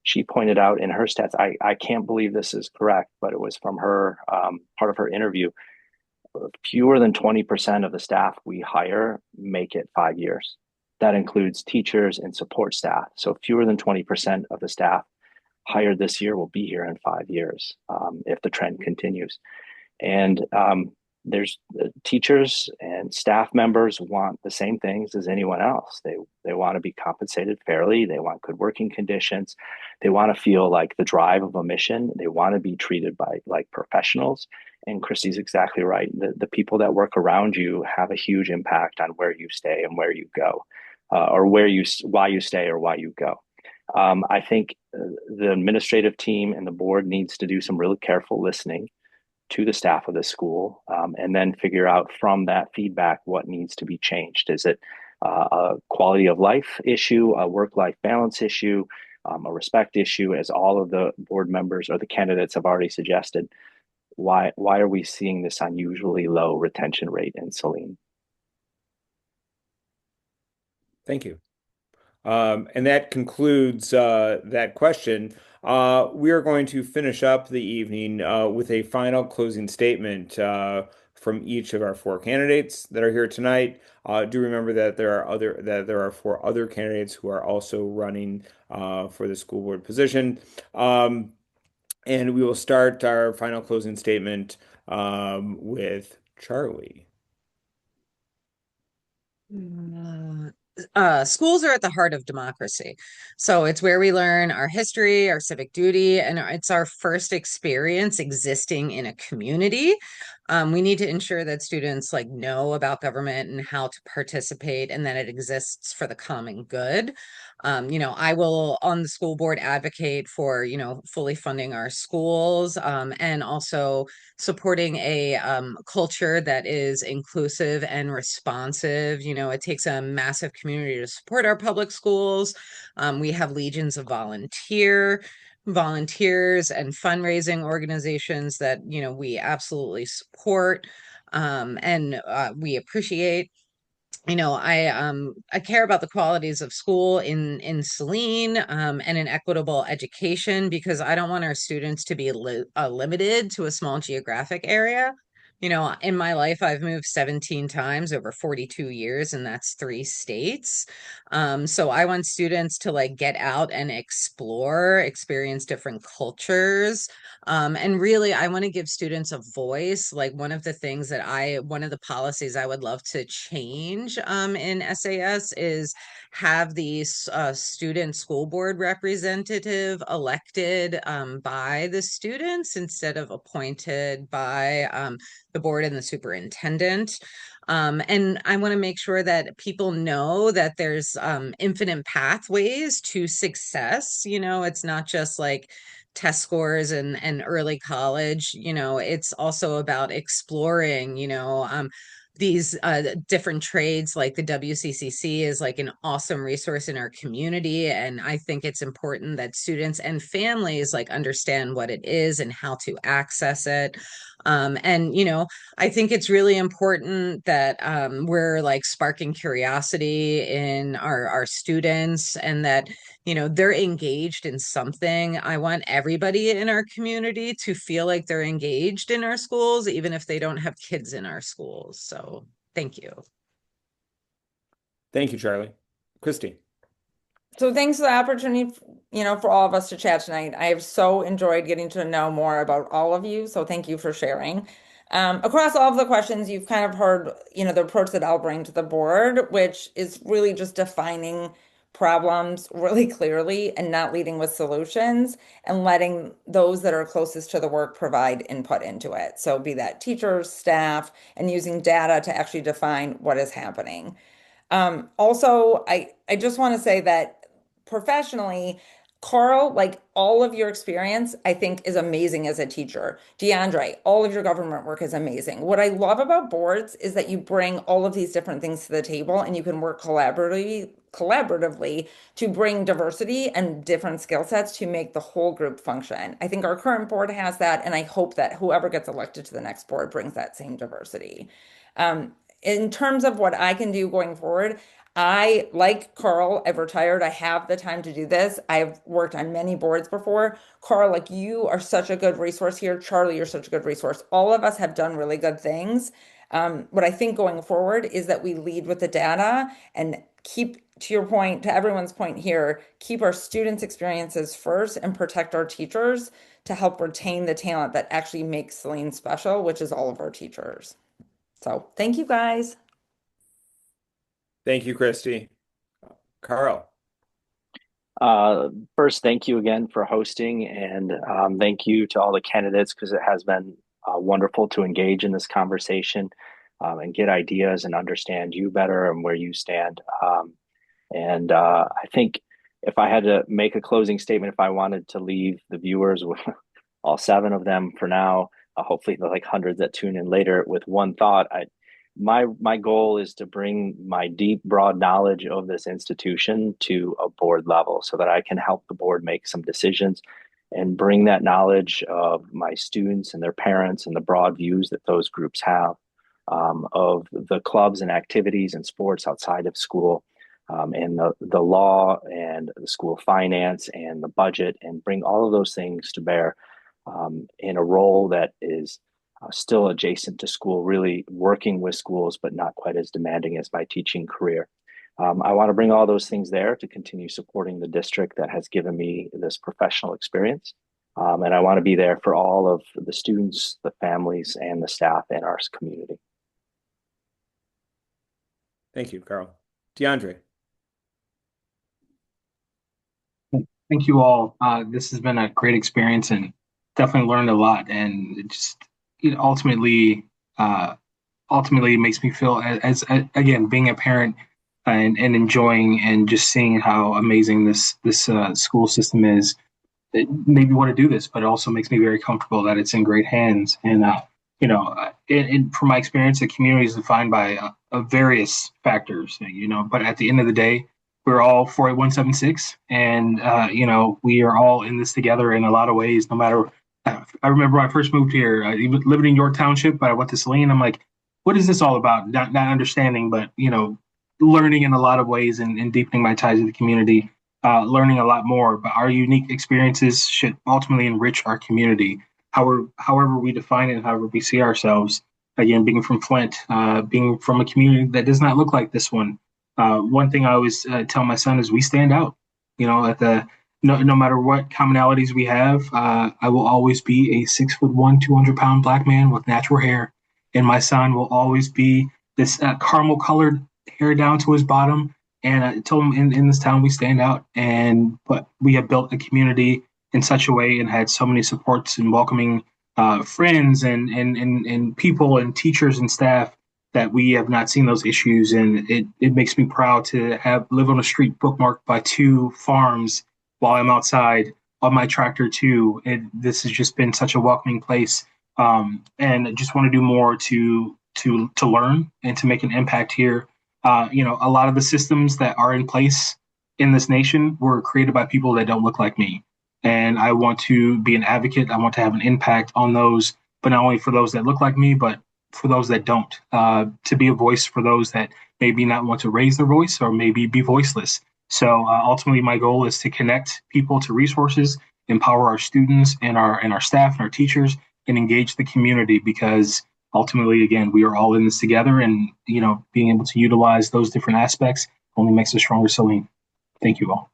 She pointed out in her stats, I can't believe this is correct, but it was from her part of her interview. Fewer than 20% of the staff we hire make it 5 years. That includes teachers and support staff. So fewer than 20% of the staff hired this year will be here in 5 years if the trend continues. And there's teachers and staff members want the same things as anyone else. They want to be compensated fairly. They want good working conditions. They want to feel like the drive of a mission. They want to be treated by like professionals. And Christy's exactly right. The people that work around you have a huge impact on where you stay and where you go, or why you stay or why you go. I think the administrative team and the board needs to do some really careful listening to the staff of the school, and then figure out from that feedback what needs to be changed. Is it a quality of life issue, a work-life balance issue, a respect issue, as all of the board members or the candidates have already suggested? Why are we seeing this unusually low retention rate in Saline? Thank you. And that concludes that question. We are going to finish up the evening with a final closing statement from each of our four candidates that are here tonight. Do remember that there are four other candidates who are also running for the school board position. And we will start our final closing statement with Charlie. Schools are at the heart of democracy. So it's where we learn our history, our civic duty, and it's our first experience existing in a community. We need to ensure that students like know about government and how to participate, and that it exists for the common good. I will on the school board advocate for, fully funding our schools, and also supporting a culture that is inclusive and responsive. It takes a massive community to support our public schools. We have legions of volunteers and fundraising organizations that, we absolutely support, and we appreciate. I care about the qualities of school in Saline, and an equitable education, because I don't want our students to be limited to a small geographic area. In my life, I've moved 17 times over 42 years, and that's 3 states. So I want students to like get out and explore, experience different cultures. And really, I want to give students a voice. Like one of the policies I would love to change in SAS is have the student school board representative elected by the students instead of appointed by the board and the superintendent. And I want to make sure that people know that there's infinite pathways to success. It's not just like test scores and early college. It's also about exploring, these different trades. Like the WCCC is like an awesome resource in our community, and I think it's important that students and families like understand what it is and how to access it. And I think it's really important that we're like sparking curiosity in our students, and that they're engaged in something. I want everybody in our community to feel like they're engaged in our schools, even if they don't have kids in our schools. So thank you. Thank you, Charlie. Christy. So thanks for the opportunity, for all of us to chat tonight. I have so enjoyed getting to know more about all of you. So thank you for sharing. Across all of the questions, you've kind of heard, the approach that I'll bring to the board, which is really just defining problems really clearly and not leading with solutions, and letting those that are closest to the work provide input into it. So be that teachers, staff, and using data to actually define what is happening. Also, I just want to say that professionally, Carl, like all of your experience, I think is amazing as a teacher. DeAndre, all of your government work is amazing. What I love about boards is that you bring all of these different things to the table and you can work collaboratively to bring diversity and different skill sets to make the whole group function. I think our current board has that, and I hope that whoever gets elected to the next board brings that same diversity. In terms of what I can do going forward, I, like Carl, I've retired. I have the time to do this. I've worked on many boards before. Carl, like you are such a good resource here. Charlie, you're such a good resource. All of us have done really good things. What I think going forward is that we lead with the data and keep, to your point, to everyone's point here, keep our students' experiences first and protect our teachers to help retain the talent that actually makes Saline special, which is all of our teachers. So thank you guys. Thank you, Christy. Carl. First, thank you again for hosting, and thank you to all the candidates because it has been wonderful to engage in this conversation and get ideas and understand you better and where you stand. And I think if I had to make a closing statement, if I wanted to leave the viewers with all seven of them for now, hopefully the like hundreds that tune in later with one thought, my goal is to bring my deep, broad knowledge of this institution to a board level so that I can help the board make some decisions and bring that knowledge of my students and their parents and the broad views that those groups have of the clubs and activities and sports outside of school and the law and the school finance and the budget and bring all of those things to bear in a role that is still adjacent to school, really working with schools, but not quite as demanding as my teaching career. I want to bring all those things there to continue supporting the district that has given me this professional experience. And I want to be there for all of the students, the families, and the staff in our community. Thank you, Carl. DeAndre. Thank you all. This has been a great experience and definitely learned a lot. And it just ultimately makes me feel as again being a parent and enjoying and just seeing how amazing this school system is. It made me want to do this, but it also makes me very comfortable that it's in great hands. And from my experience, the community is defined by various factors. But at the end of the day, we're all 48176, and we are all in this together in a lot of ways. No matter, I remember when I first moved here, living in York Township, but I went to Saline. I'm like, what is this all about? Not understanding, but learning in a lot of ways and deepening my ties to the community, learning a lot more. But our unique experiences should ultimately enrich our community, however we define it, and however we see ourselves. Again, being from Flint, being from a community that does not look like this one. One thing I always tell my son is we stand out. No matter what commonalities we have, I will always be a 6'1", 200-pound black man with natural hair, and my son will always be this caramel colored hair down to his bottom. And I told him in this town we stand out, but we have built a community in such a way and had so many supports and welcoming friends and people and teachers and staff that we have not seen those issues. And it makes me proud to live on a street bookmarked by 2 farms while I'm outside on my tractor too. This has just been such a welcoming place. And I just want to do more to learn and to make an impact here. A lot of the systems that are in place in this nation were created by people that don't look like me. And I want to be an advocate. I want to have an impact on those, but not only for those that look like me, but for those that don't, to be a voice for those that maybe not want to raise their voice or maybe be voiceless. So ultimately, my goal is to connect people to resources, empower our students and our staff and our teachers, and engage the community, because ultimately, again, we are all in this together, and being able to utilize those different aspects only makes us stronger. Saline. Thank you all.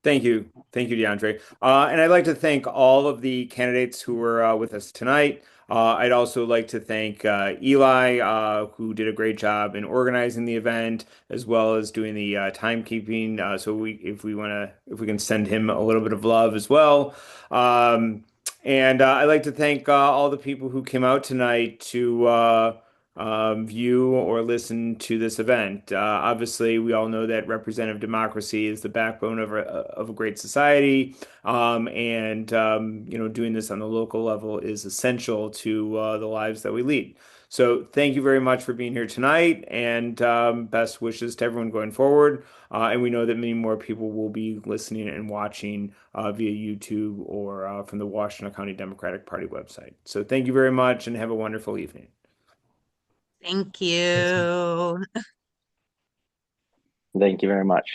Thank you. Thank you, DeAndre. And I'd like to thank all of the candidates who were with us tonight. I'd also like to thank Eli, who did a great job in organizing the event, as well as doing the timekeeping. So if we can send him a little bit of love as well. And I'd like to thank all the people who came out tonight to view or listen to this event. Obviously, we all know that representative democracy is the backbone of a great society, and doing this on the local level is essential to the lives that we lead. So, thank you very much for being here tonight, and best wishes to everyone going forward. And we know that many more people will be listening and watching via YouTube or from the Washington County Democratic Party website. So, thank you very much, and have a wonderful evening. Thank Thanks, Mike. you. Thank you very much.